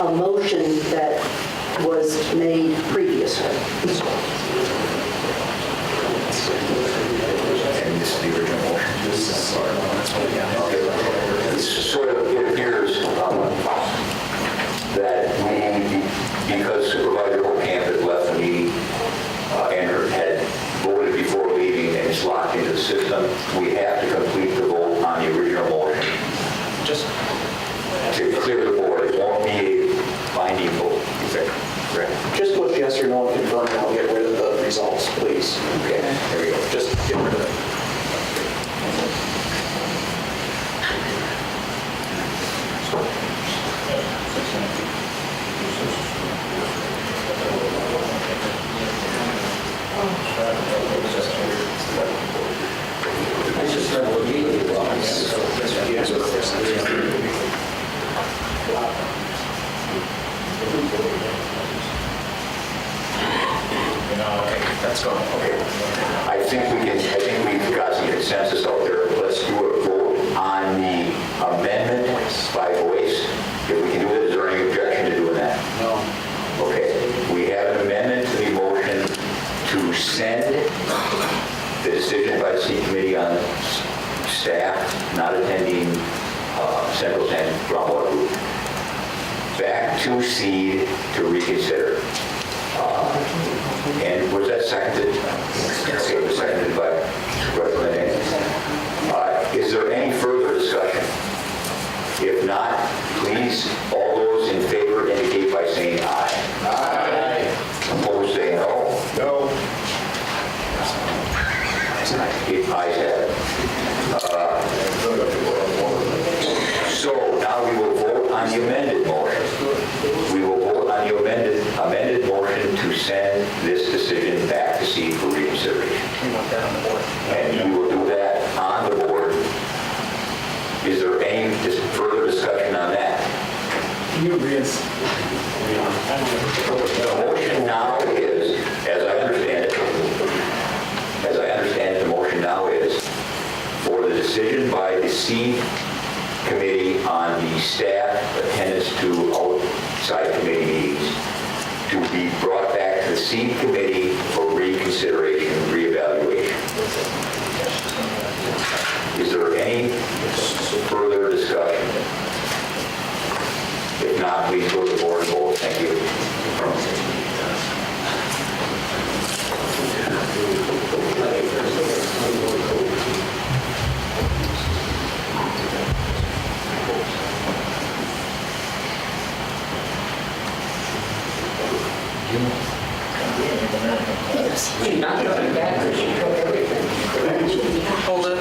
a motion that was made previously. And this is the original motion. Sort of, it appears that because Supervisor Hocamp had left the meeting and had voted before leaving and it's locked into the system, we have to complete the vote on the original motion. Just to clear the board. It won't be a binding vote. Correct. Just put yes or no and confirm, and I'll get rid of the results, please. Okay, there we go. Just get rid of it. I just read what he did. Okay, that's gone. Okay. I think we've got some consensus out there. Let's do a vote on the amendment by voice. If we can do it, is there any objection to doing that? No. Okay. We have an amendment to the motion to send the decision by the seed committee on staff not attending Central San Groundwater Group back to seed to reconsider. And was that seconded? Yes. Okay, it was seconded by Supervisor Clinton. Is there any further discussion? If not, please, all those in favor indicate by saying aye. Aye. Opposed, say no. No. Ayes have it. So now we will vote on the amended motion. We will vote on the amended motion to send this decision back to seed for reconsideration. We want that on the board. And we will do that on the board. Is there any further discussion on that? Can you read? The motion now is, as I understand it, the motion now is for the decision by the seed committee on the staff attendance to outside committee meetings to be brought back to the seed committee for reconsideration, reevaluation. not, please go to the board and vote. Thank you. She's not coming back, she took everything. Hold it.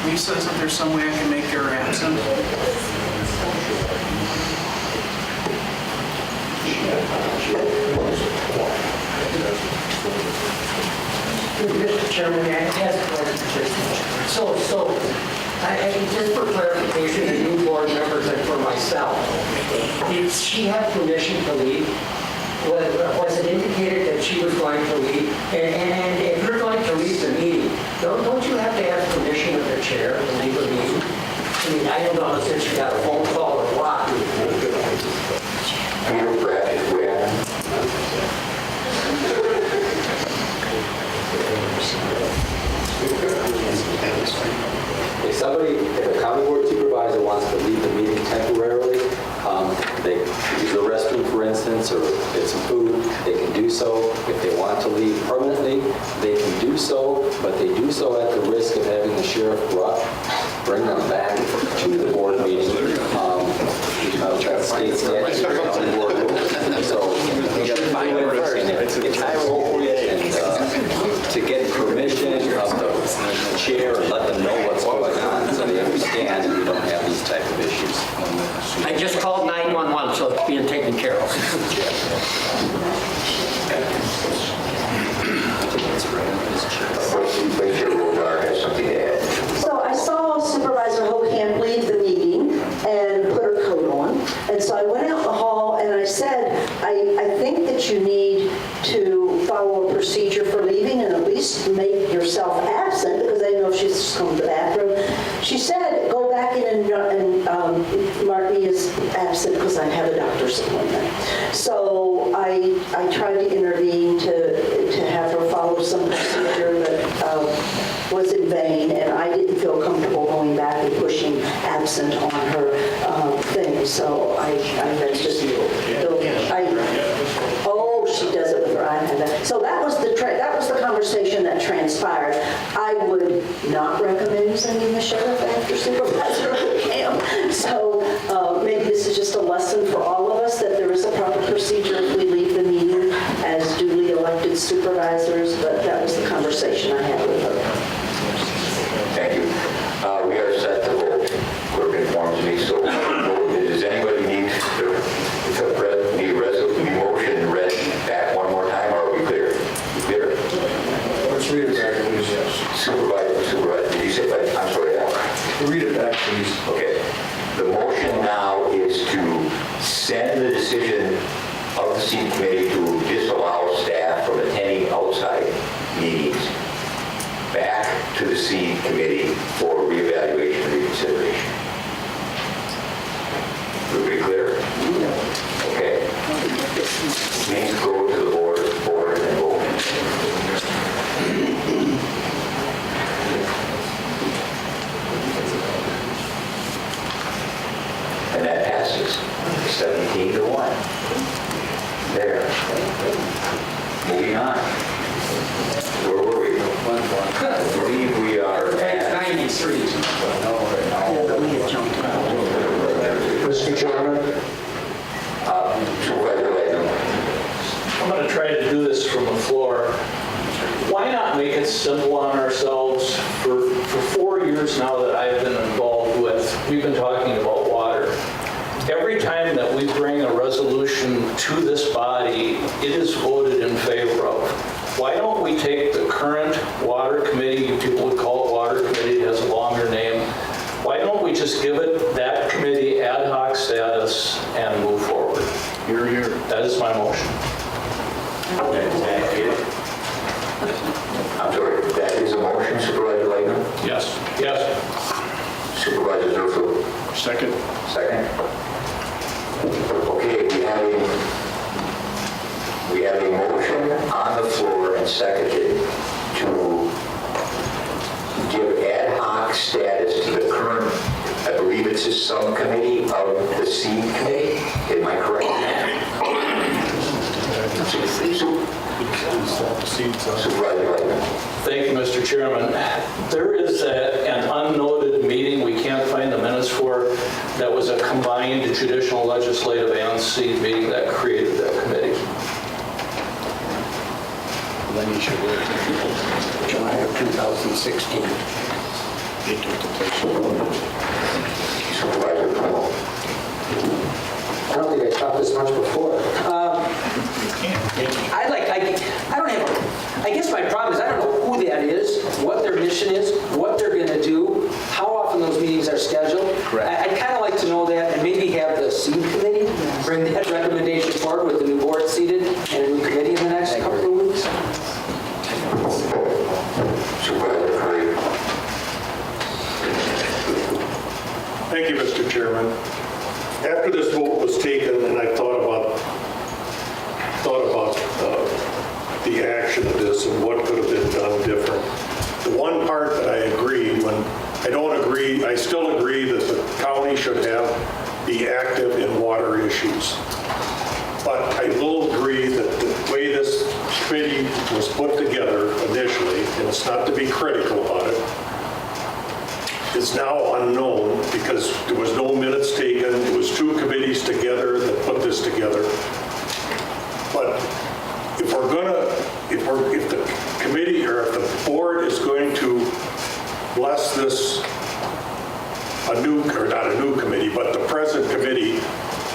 Lisa, isn't there some way I can make her absent? Mr. Chairman, I ask a question. So, just for clarification, the new board members and for myself, did she have permission to leave? Was it indicated that she was going to leave? And if you're going to leave the meeting, don't you have to ask permission of the chair to leave the meeting? I mean, I don't know since you got a phone call or what. If a county board supervisor wants to leave the meeting temporarily, they use the restroom, for instance, or get some food, they can do so. If they want to leave permanently, they can do so, but they do so at the risk of having the sheriff bring them back to the board meeting. That states statute, county board rules. So we got to find a risk, and it's appropriate to get permission of the chair and let them know what's going on, so they understand and we don't have these type of issues. I just called 911, so it's being taken care of. Vice Chair Rozar has something to add. So I saw Supervisor Hawk leave the meeting and put her coat on. And so I went out in the hall and I said, I think that you need to follow a procedure for leaving and at least make yourself absent, because I know she's just going to the bathroom. She said, go back in and mark me as absent because I have a doctor's appointment. So I tried to intervene to have her follow some procedure, but was in vain, and I didn't feel comfortable going back and pushing absent on her thing. So I just, oh, she does it with her iPad. So that was the conversation that transpired. I would not recommend sending the sheriff after Supervisor Camp. So maybe this is just a lesson for all of us that there is a proper procedure if we leave the meeting as duly elected supervisors. But that was the conversation I had with her. Thank you. We are set to vote. Clerk informs me, so does anybody need the motion read back one more time, or are we clear? Clear? Let's read it back, please. Supervisor, did you say that? I'm sorry, Al. Read it back, please. Okay. The motion now is to send the decision of the seat committee to disallow staff from attending outside meetings back to the seat committee for reevaluation and reconsideration. Pretty clear? Okay. Please go to the board and vote. And that passes 17-1. There. Moving on. Where were we? I believe we are at 93. Mr. Chairman? Supervisor Wagner. I'm going to try to do this from the floor. Why not make it simple on ourselves? For 4 years now that I've been involved with, we've been talking about water. Every time that we bring a resolution to this body, it is voted in favor of. Why don't we take the current water committee, people would call it water committee, it has a longer name. Why don't we just give it that committee ad hoc status and move forward. Here, here. That is my motion. I'm sorry, that is a motion, Supervisor Wagner? Yes. Yes. Supervisor Zurfluh? Second. Second. Okay, we have a motion on the floor and seconded to give ad hoc status to the current, I believe it's a subcommittee of the seed committee. Am I correct? Supervisor Wagner. Thank you, Mr. Chairman. There is an unnoted meeting we can't find the minutes for that was a combined judicial, legislative, and seed meeting that created that committee. Then you should wait. July of 2016. Supervisor Plummer. I don't think I talked this much before. I guess my problem is I don't know who that is, what their mission is, what they're going to do, how often those meetings are scheduled. I'd kind of like to know that and maybe have the seed committee bring that recommendation forward with the new board seated and a new committee in the next couple of weeks. Supervisor Curry. Thank you, Mr. Chairman. After this vote was taken and I thought about the action of this and what could have been done different. The one part that I still agree that the county should be active in water issues. But I will agree that the way this committee was put together initially, and it's not to be critical about it, is now unknown because there was no minutes taken. It was two committees together that put this together. But if the committee or if the board is going to bless this, not a new committee, but the present committee,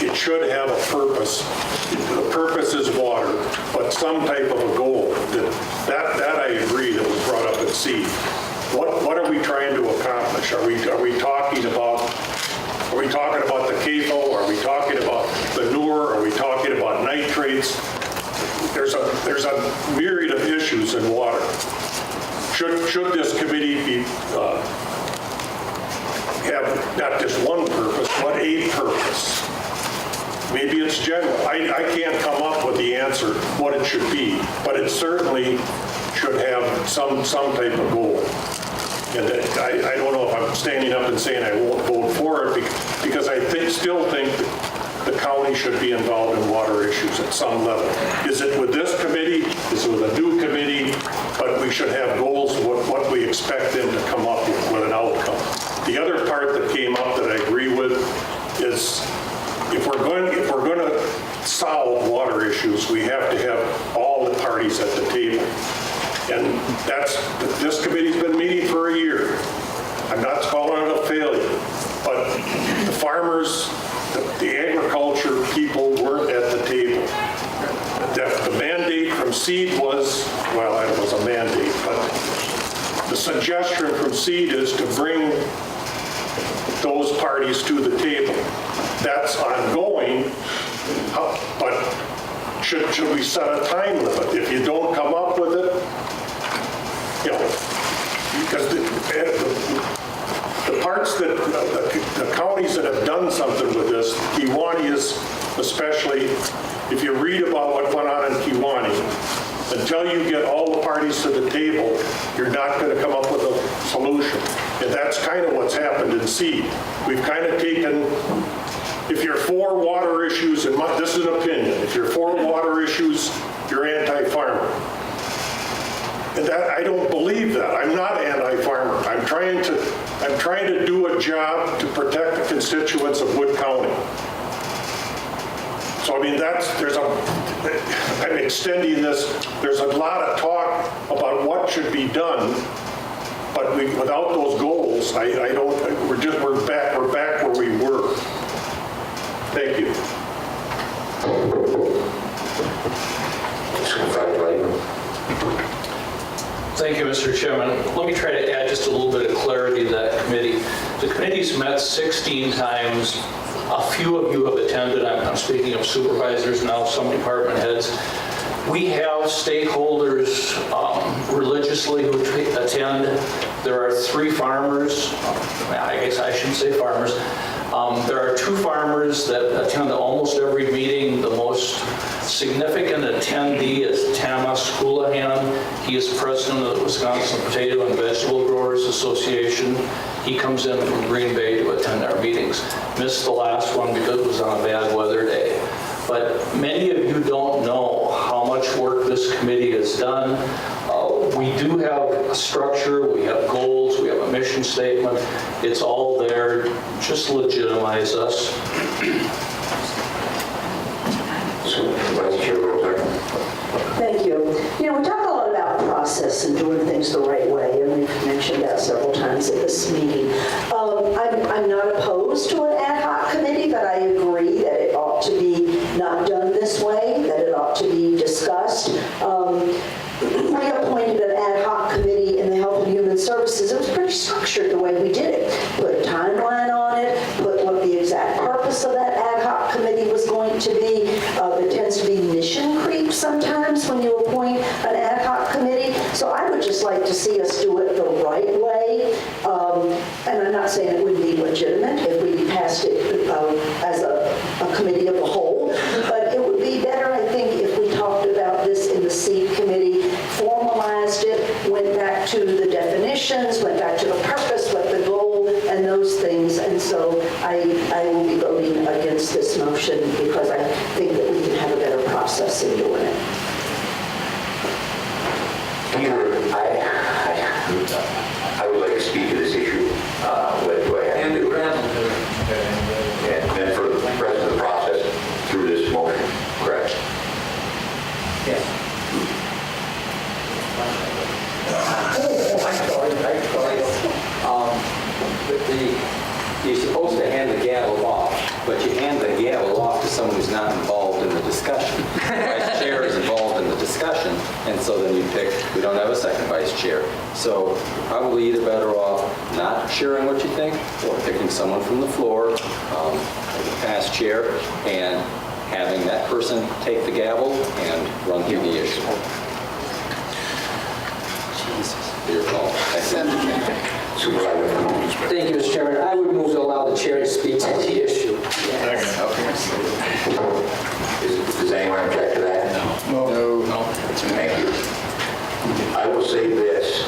it should have a purpose. The purpose is water, but some type of a goal. That I agree that was brought up at seed. What are we trying to accomplish? Are we talking about the CAFO? Are we talking about manure? Are we talking about nitrates? There's a myriad of issues in water. Should this committee have not just one purpose, but a purpose? Maybe it's general. I can't come up with the answer what it should be, but it certainly should have some type of goal. And I don't know if I'm standing up and saying I won't vote for it because I still think the county should be involved in water issues at some level. Is it with this committee? Is it with a new committee? But we should have goals of what we expect them to come up with an outcome. The other part that came up that I agree with is if we're going to solve water issues, we have to have all the parties at the table. And this committee's been meeting for a year. I'm not calling it a failure, but the farmers, the agriculture people weren't at the table. The mandate from seed was, well, it was a mandate, but the suggestion from seed is to bring those parties to the table. That's ongoing, but should we set a time limit? If you don't come up with it, because the parts that the counties that have done something with this, Kewanee is especially, if you read about what went on in Kewanee, until you get all the parties to the table, you're not going to come up with a solution. And that's kind of what's happened in seed. We've kind of taken, if you're for water issues, and this is an opinion, if you're for water issues, you're anti-farmer. And that, I don't believe that. I'm not anti-farmer. I'm trying to do a job to protect the constituents of Wood County. So I mean, I'm extending this. There's a lot of talk about what should be done, but without those goals, we're back where we were. Thank you. Thank you, Mr. Chairman. Let me try to add just a little bit of clarity to that committee. The committee's met 16 times. few of you have attended. I'm speaking of supervisors now, some department heads. We have stakeholders religiously who attend. There are 3 farmers. I guess I shouldn't say farmers. There are 2 farmers that attend almost every meeting. The most significant attendee is Thomas Houlihan. He is president of the Wisconsin Potato and Vegetable Growers Association. He comes in from Green Bay to attend our meetings. Missed the last one because it was on a bad weather day. But many of you don't know how much work this committee has done. We do have a structure, we have goals, we have a mission statement. It's all there. Just legitimize us. Vice Chair Rozar. Thank you. You know, we talk a lot about process and doing things the right way, and we've mentioned that several times at this meeting. I'm not opposed to an ad hoc committee, but I agree that it ought to be not done this way, that it ought to be discussed. We appointed an ad hoc committee in the Health and Human Services. It was pretty structured the way we did it. Put a timeline on it, put what the exact purpose of that ad hoc committee was going to be. There tends to be mission creep sometimes when you appoint an ad hoc committee. So I would just like to see us do it the right way. And I'm not saying it wouldn't be legitimate if we passed it as a committee of the whole, but it would be better, I think, if we talked about this in the seed committee, formalized it, went back to the definitions, went back to the purpose, what the goal, and those things. And so I will be voting against this motion because I think that we can have a better process in doing it. Peter, I would like to speak to this issue. What do I have? And then for the rest of the process through this motion, correct? Yes. You're supposed to hand the gavel off, but you hand the gavel off to someone who's not involved in the discussion. The vice chair is involved in the discussion, and so then you pick, we don't have a second vice chair. So you're probably either better off not sharing what you think or picking someone from the floor, as a past chair, and having that person take the gavel and run through the issue. Jesus, your call. Thank you, Mr. Chairman. I would move to allow the chair to speak to the issue. Does anyone object to that? No. Thank you. I will say this,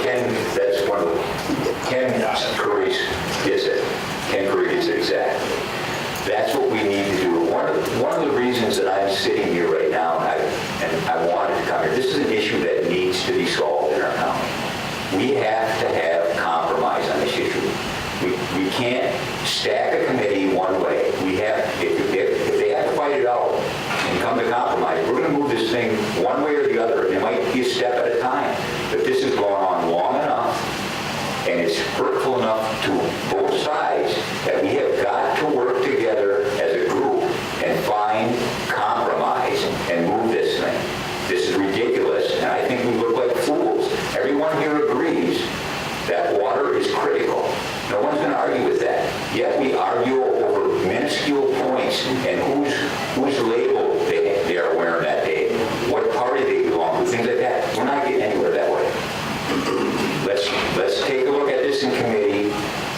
Ken, that's one of the, Ken Curry gets it. Ken Curry gets it exactly. That's what we need to do. One of the reasons that I'm sitting here right now, and I wanted to come here, this is an issue that needs to be solved in our county. We have to have compromise on this issue. We can't stack a committee one way. We have, if they have to fight it out and come to compromise, we're going to move this thing one way or the other. It might be a step at a time, but this has gone on long enough, and it's hurtful enough to both sides that we have got to work together as a group and find compromise and move this thing. This is ridiculous, and I think we look like fools. Everyone here agrees that water is critical. No one's going to argue with that. Yet we argue over minuscule points and whose label they are wearing that day, what party they belong to, things like that. We're not getting anywhere that way. Let's take a look at this in committee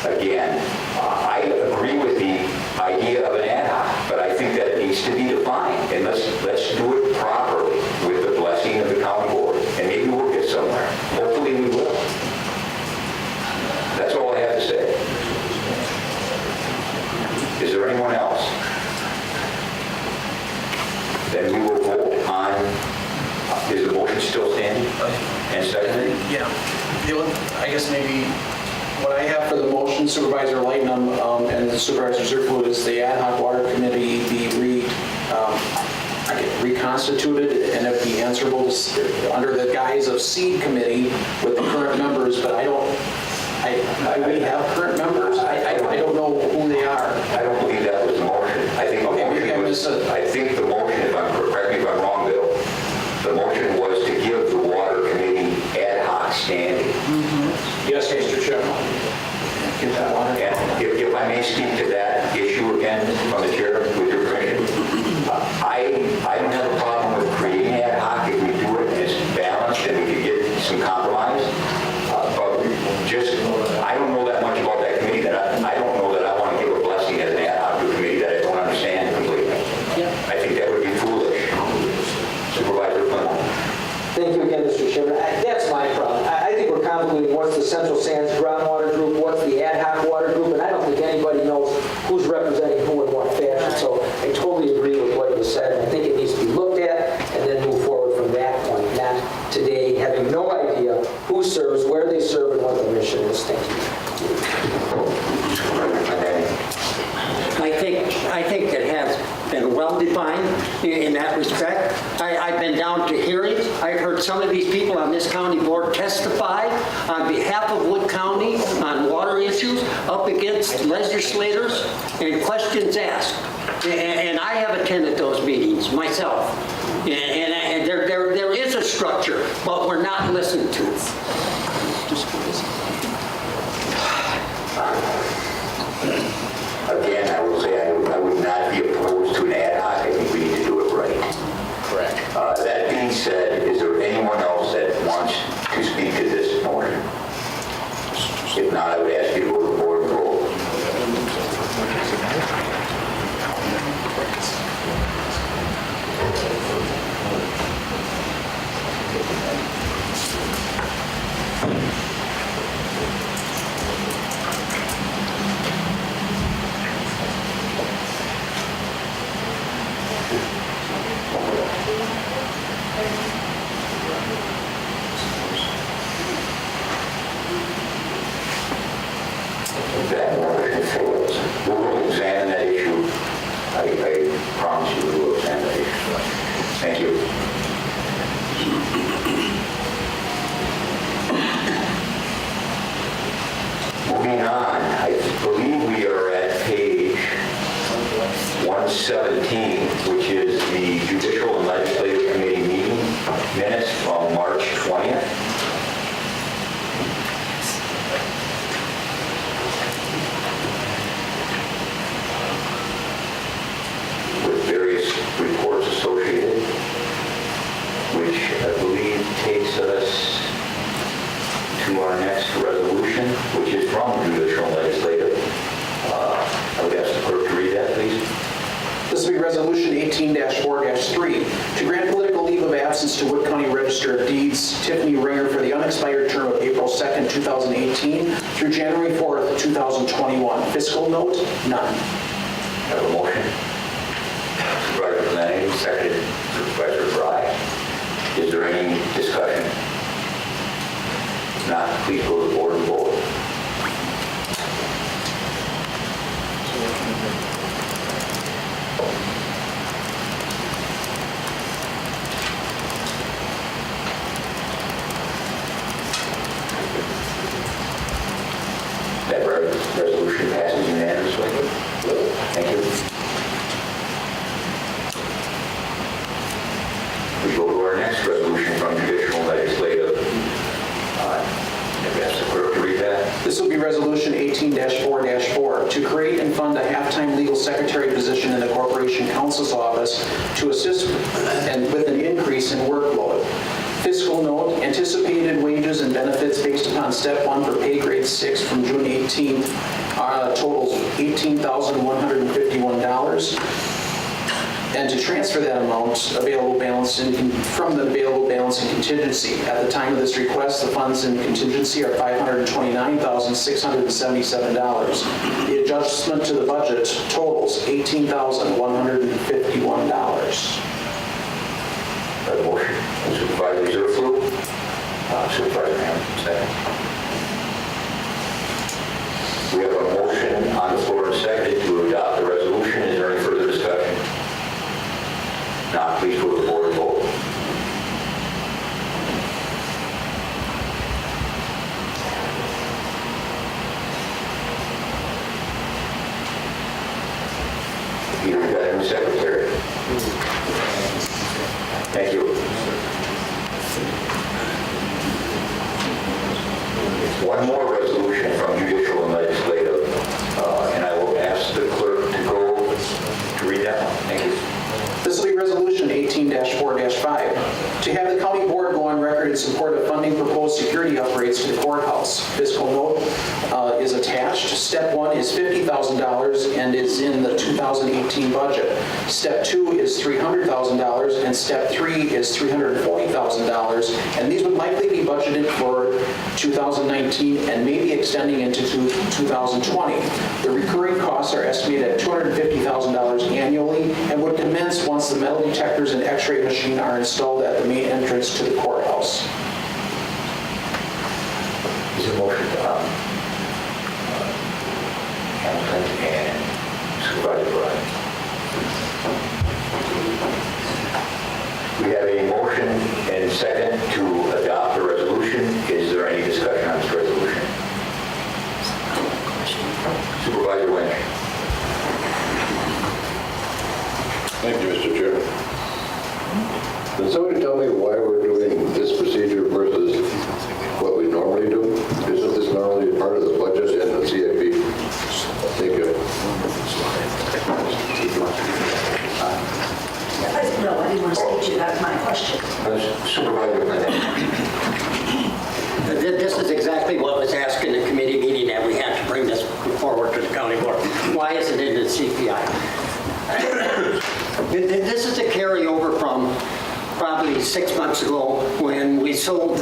again. I agree with the idea of an ad hoc, but I think that it needs to be defined, and let's do it properly with the blessing of the county board, and maybe we'll get somewhere. Hopefully we will. That's all I have to say. Is there anyone else? Then we will vote on, is the motion still standing? And seconded? Yeah. I guess maybe what I have for the motion, Supervisor Lightnum and Supervisor Zerflu, is the ad hoc water committee be reconstituted and it be answerable under the guise of seed committee with the current members, but do we have current members? I don't know who they are. I don't believe that was the motion. I think the motion, correct me if I'm wrong, Bill, the motion was to give the water committee ad hoc standing. Yes, Mr. Chairman. And if I may speak to that issue again, I think it has been well-defined in that respect. I've been down to hearings. I've heard some of these people on this county board testify on behalf of Wood County on water issues up against legislators and questions asked. And I have attended those meetings myself. And there is a structure, but we're not listened to. Again, I will say I would not be opposed to an ad hoc. I think we need to do it right. Correct. That being said, is there anyone else that wants to speak to this motion? If not, I would ask you to go to the board and roll. That motion fails. We will examine that issue. I promise you we will examine that issue. Thank you. Moving on, I believe we are at page 117, which is the Judicial and Legislative Committee meeting minutes from March 20th. With various reports associated, which I believe takes us to our next resolution, which is from Judicial and Legislative. I would ask the clerk to read that, please. This will be Resolution 18-4-3 to grant political leave of absence to Wood County Register of Deeds Tiffany Ringer for the unexpired term of April 2nd, 2018 through January 4th, 2021. Fiscal note, none. Have a motion. Supervisor Lanning, seconded Supervisor Fry. Is there any discussion? If not, please go to the board and vote. That resolution passes unanimously. Thank you. We go to our next resolution from Judicial and Legislative. I've asked the clerk to read that. This will be Resolution 18-4-4 to create and fund a half-time legal secretary position in the Corporation Counsel's Office to assist with an increase in workload. Fiscal note, anticipated wages and benefits based upon Step 1 for pay grade 6 from June 18th totals $18,151. And to transfer that amount available balance from the available balance in contingency. At the time of this request, the funds in contingency are $529,677. The adjustment to the budget totals $18,151. Motion. Supervisor Zerflu. Supervisor Hamilton, second. We have a motion on the floor and seconded to adopt the resolution. Is there any further discussion? Not, please go to the board and vote. Peter, you got him, secretary. Thank you. One more resolution from Judicial and Legislative, and I will ask the clerk to go to read that one. Thank you. This will be Resolution 18-4-5 to have the county board go on record in support of funding proposed security upgrades to the courthouse. Fiscal note is attached. Step 1 is $50,000 and is in the 2018 budget. Step 2 is $300,000 and Step 3 is $340,000, and these would likely be budgeted for 2019 and maybe extending into 2020. The recurring costs are estimated at $250,000 annually and would commence once the metal detectors and x-ray machine are installed at the main entrance to the courthouse. Is a motion Hamilton and Supervisor Bryan. to adopt the resolution. Is there any discussion on this resolution? Supervisor Lynch. Thank you, Mr. Chairman. Can somebody tell me why we're doing this procedure versus what we normally do? Isn't this normally part of the budget and the CIP? Thank you. No, I didn't want to speak to you. That's my question. Supervisor Lynch. This is exactly what was asked in the committee meeting, that we had to bring this forward to the county board. Why isn't it in the CPI? This is a carryover from probably 6 months ago when we sold,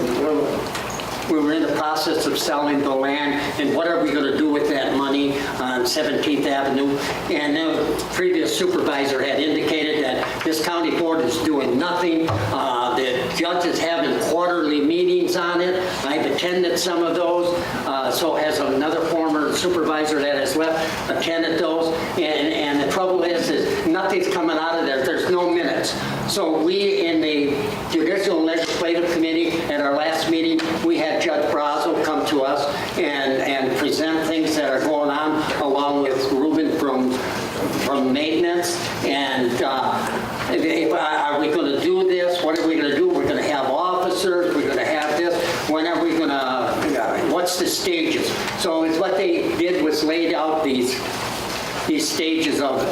we were in the process of selling the land, and what are we going to do with that money on 17th Avenue? And the previous supervisor had indicated that this county board is doing nothing. The judge is having quarterly meetings on it. I've attended some of those. So has another former supervisor that has left attended those. And the trouble is nothing's coming out of there. There's no minutes. So we in the Judicial and Legislative Committee at our last meeting, we had Judge Rozar come to us and present things that are going on, along with Ruben from maintenance. And are we going to do this? What are we going to do? We're going to have officers. We're going to have this. When are we going to, what's the stages? So it's what they did was laid out these stages of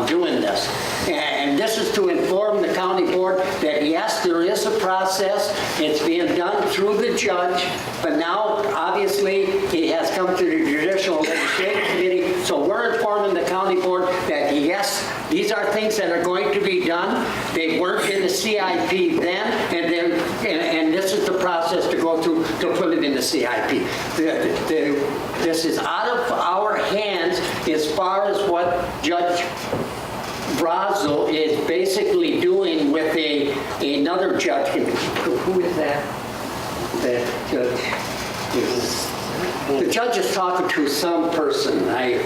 doing this. And this is to inform the county board that yes, there is a process. It's being done through the judge, but now obviously he has come to the Judicial and Legislative Committee. So we're informing the county board that yes, these are things that are going to be done. They weren't in the CIP then, and this is the process to go through to put it in the CIP. This is out of our hands as far as what Judge Rozar is basically doing with another judge. Who is that? That judge? The judge is talking to some person. I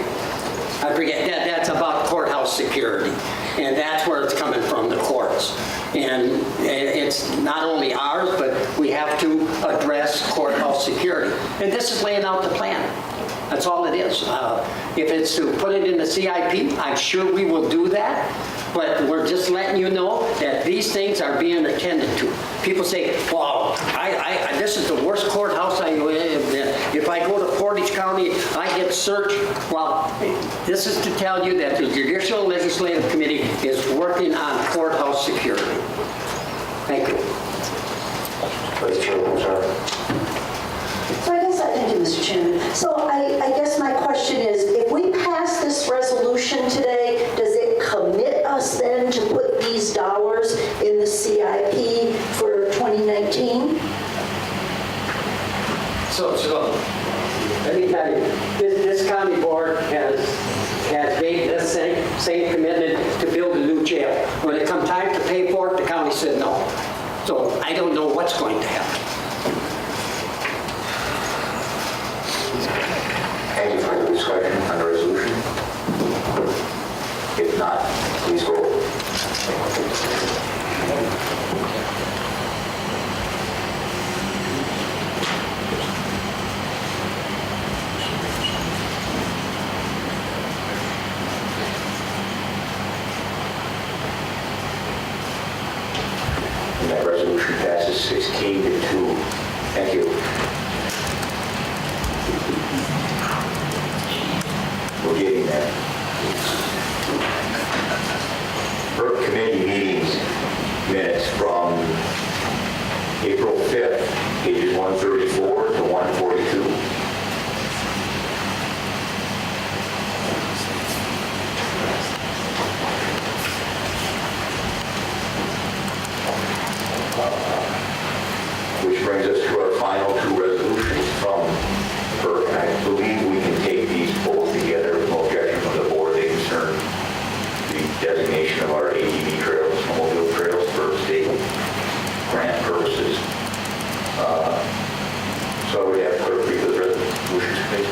forget. That's about courthouse security, and that's where it's coming from, the courts. And it's not only ours, but we have to address courthouse security. And this is laying out the plan. That's all it is. If it's to put it in the CIP, I'm sure we will do that. But we're just letting you know that these things are being attended to. People say, well, this is the worst courthouse I live in. If I go to Portage County, I get searched. Well, this is to tell you that the Judicial and Legislative Committee is working on courthouse security. Thank you. Vice Chair Rozar. So I guess thank you, Mr. Chairman. So I guess my question is, if we pass this resolution today, does it commit us then to put these dollars in the CIP for 2019? So let me tell you, this county board has made this same commitment to build a new jail. When it come time to pay for it, the county said no. So I don't know what's going to happen. Any further discussion on the resolution? If not, please vote. And that resolution passes 16-2. Thank you. We're getting there. For committee meetings minutes from April 5th, pages 134 to 142. Which brings us to our final two resolutions from her. And I believe we can take these both together with no objection from the board. They concern the designation of our ATV trails, snowmobile trails for state grant purposes. So we have clerk read the resolutions, please.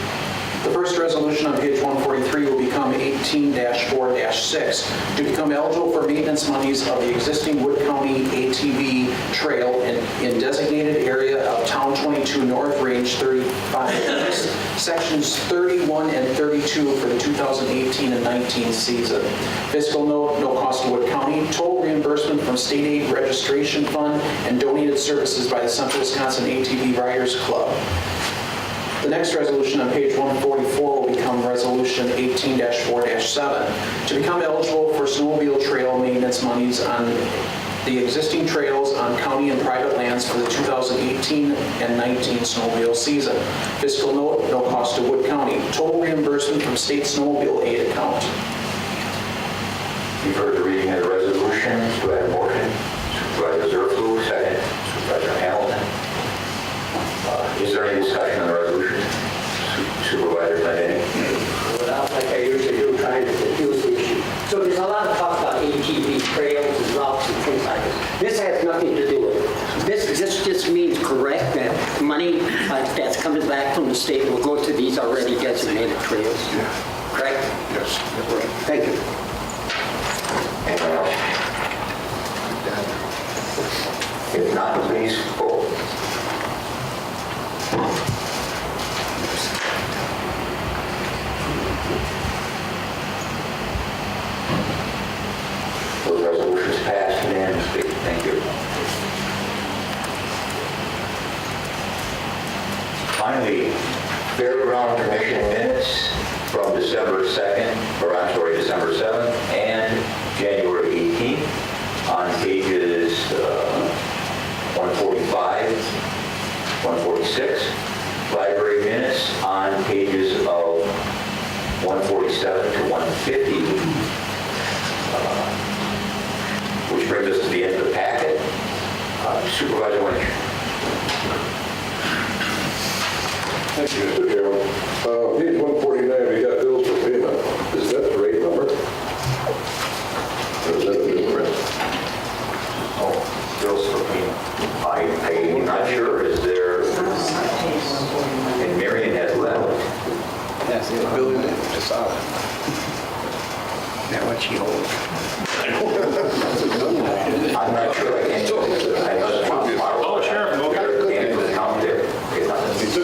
The first resolution on page 143 will become 18-4-6 to become eligible for maintenance monies of the existing Wood County ATV trail in designated area of Town 22 North Range 35 East, sections 31 and 32 for the 2018 and 19 season. Fiscal note, no cost to Wood County, total reimbursement from state aid registration fund, and donated services by the Central Wisconsin ATV Riders Club. The next resolution on page 144 will become Resolution 18-4-7 to become eligible for snowmobile trail maintenance monies on the existing trails on county and private lands for the 2018 and 19 snowmobile season. Fiscal note, no cost to Wood County. Total reimbursement from state snowmobile aid account. You've heard the reading of the resolution. Do I have a motion? Supervisor Zerflu, second. Supervisor Hamilton. Is there any discussion on the resolution? Supervisor Glendinning? Like I usually do, trying to confuse the issue. So there's a lot of talk about ATV trails and routes and things like this. This has nothing to do with it. This just means, correct, that money that's coming back from the state will go to these already designated trails. Correct? Yes. Thank you. Anyone else? If not, please vote. Those resolutions passed unanimously. Thank you. Finally, Fairground Commission minutes from December 7th and January 18th on pages 145, 146. Library minutes on pages of 147 to 150, which brings us to the end of the packet. Supervisor Lynch. Thank you, Mr. Chairman. Page 149, we got bills for payment. Is that the rate number? Or is that a different? Oh, bills for payment. I'm not sure. Is there? And Marion has left. Yes, the building is solid. That much you hold. I'm not sure. I can't. Oh, Sheriff, no.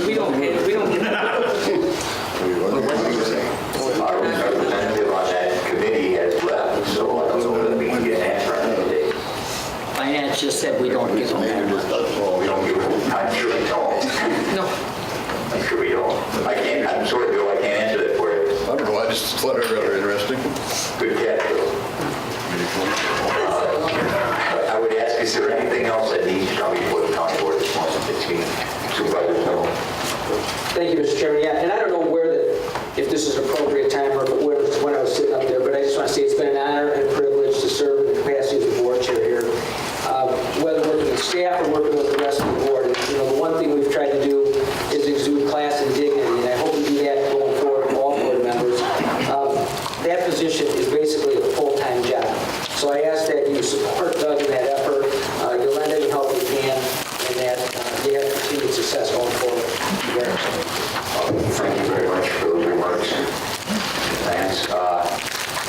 We don't get Our representative on that committee has left, so I don't know whether we can get an answer on that today. Finance just said we don't get them that much. Well, we don't give them. I'm sure we don't. No. I'm sure we don't. I can't. I'm sorry, Bill. I can't answer that for you. I don't know, I just thought it rather interesting. Good catch, Bill. I would ask, is there anything else that needs to come before the county board this morning? Supervisor Hill. Thank you, Mr. Chairman. Yeah, and I don't know if this is an appropriate time or when I was sitting up there, but I just want to say it's been an honor and a privilege to serve in the capacity as the board chair here. Whether working with staff or working with the rest of the board, the one thing we've tried to do is exude class and dignity, and I hope we do that going forward with all board members. That position is basically a full-time job. So I ask that you support Doug in that effort, you lend any help you can, and that you have continued success going forward. Thank you very much for those remarks. Thanks.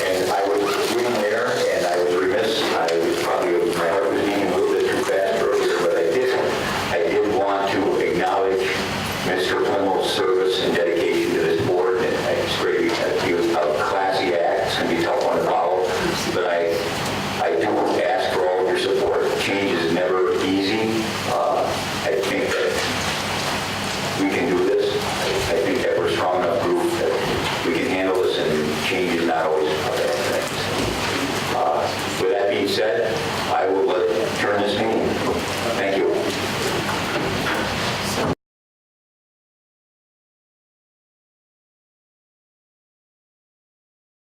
And I was reading there, and I was remiss. My heart was beating a little bit too fast earlier, but I did want to acknowledge Mr. Plumell's service and dedication to this board. And it's great. He was a classy act. It's going to be a tough one to follow, but I do ask for all of your support. Change is never easy. I think that we can do this. I think that we're a strong enough group that we can handle this, and change is not always a bad thing. With that being said, I will turn this meeting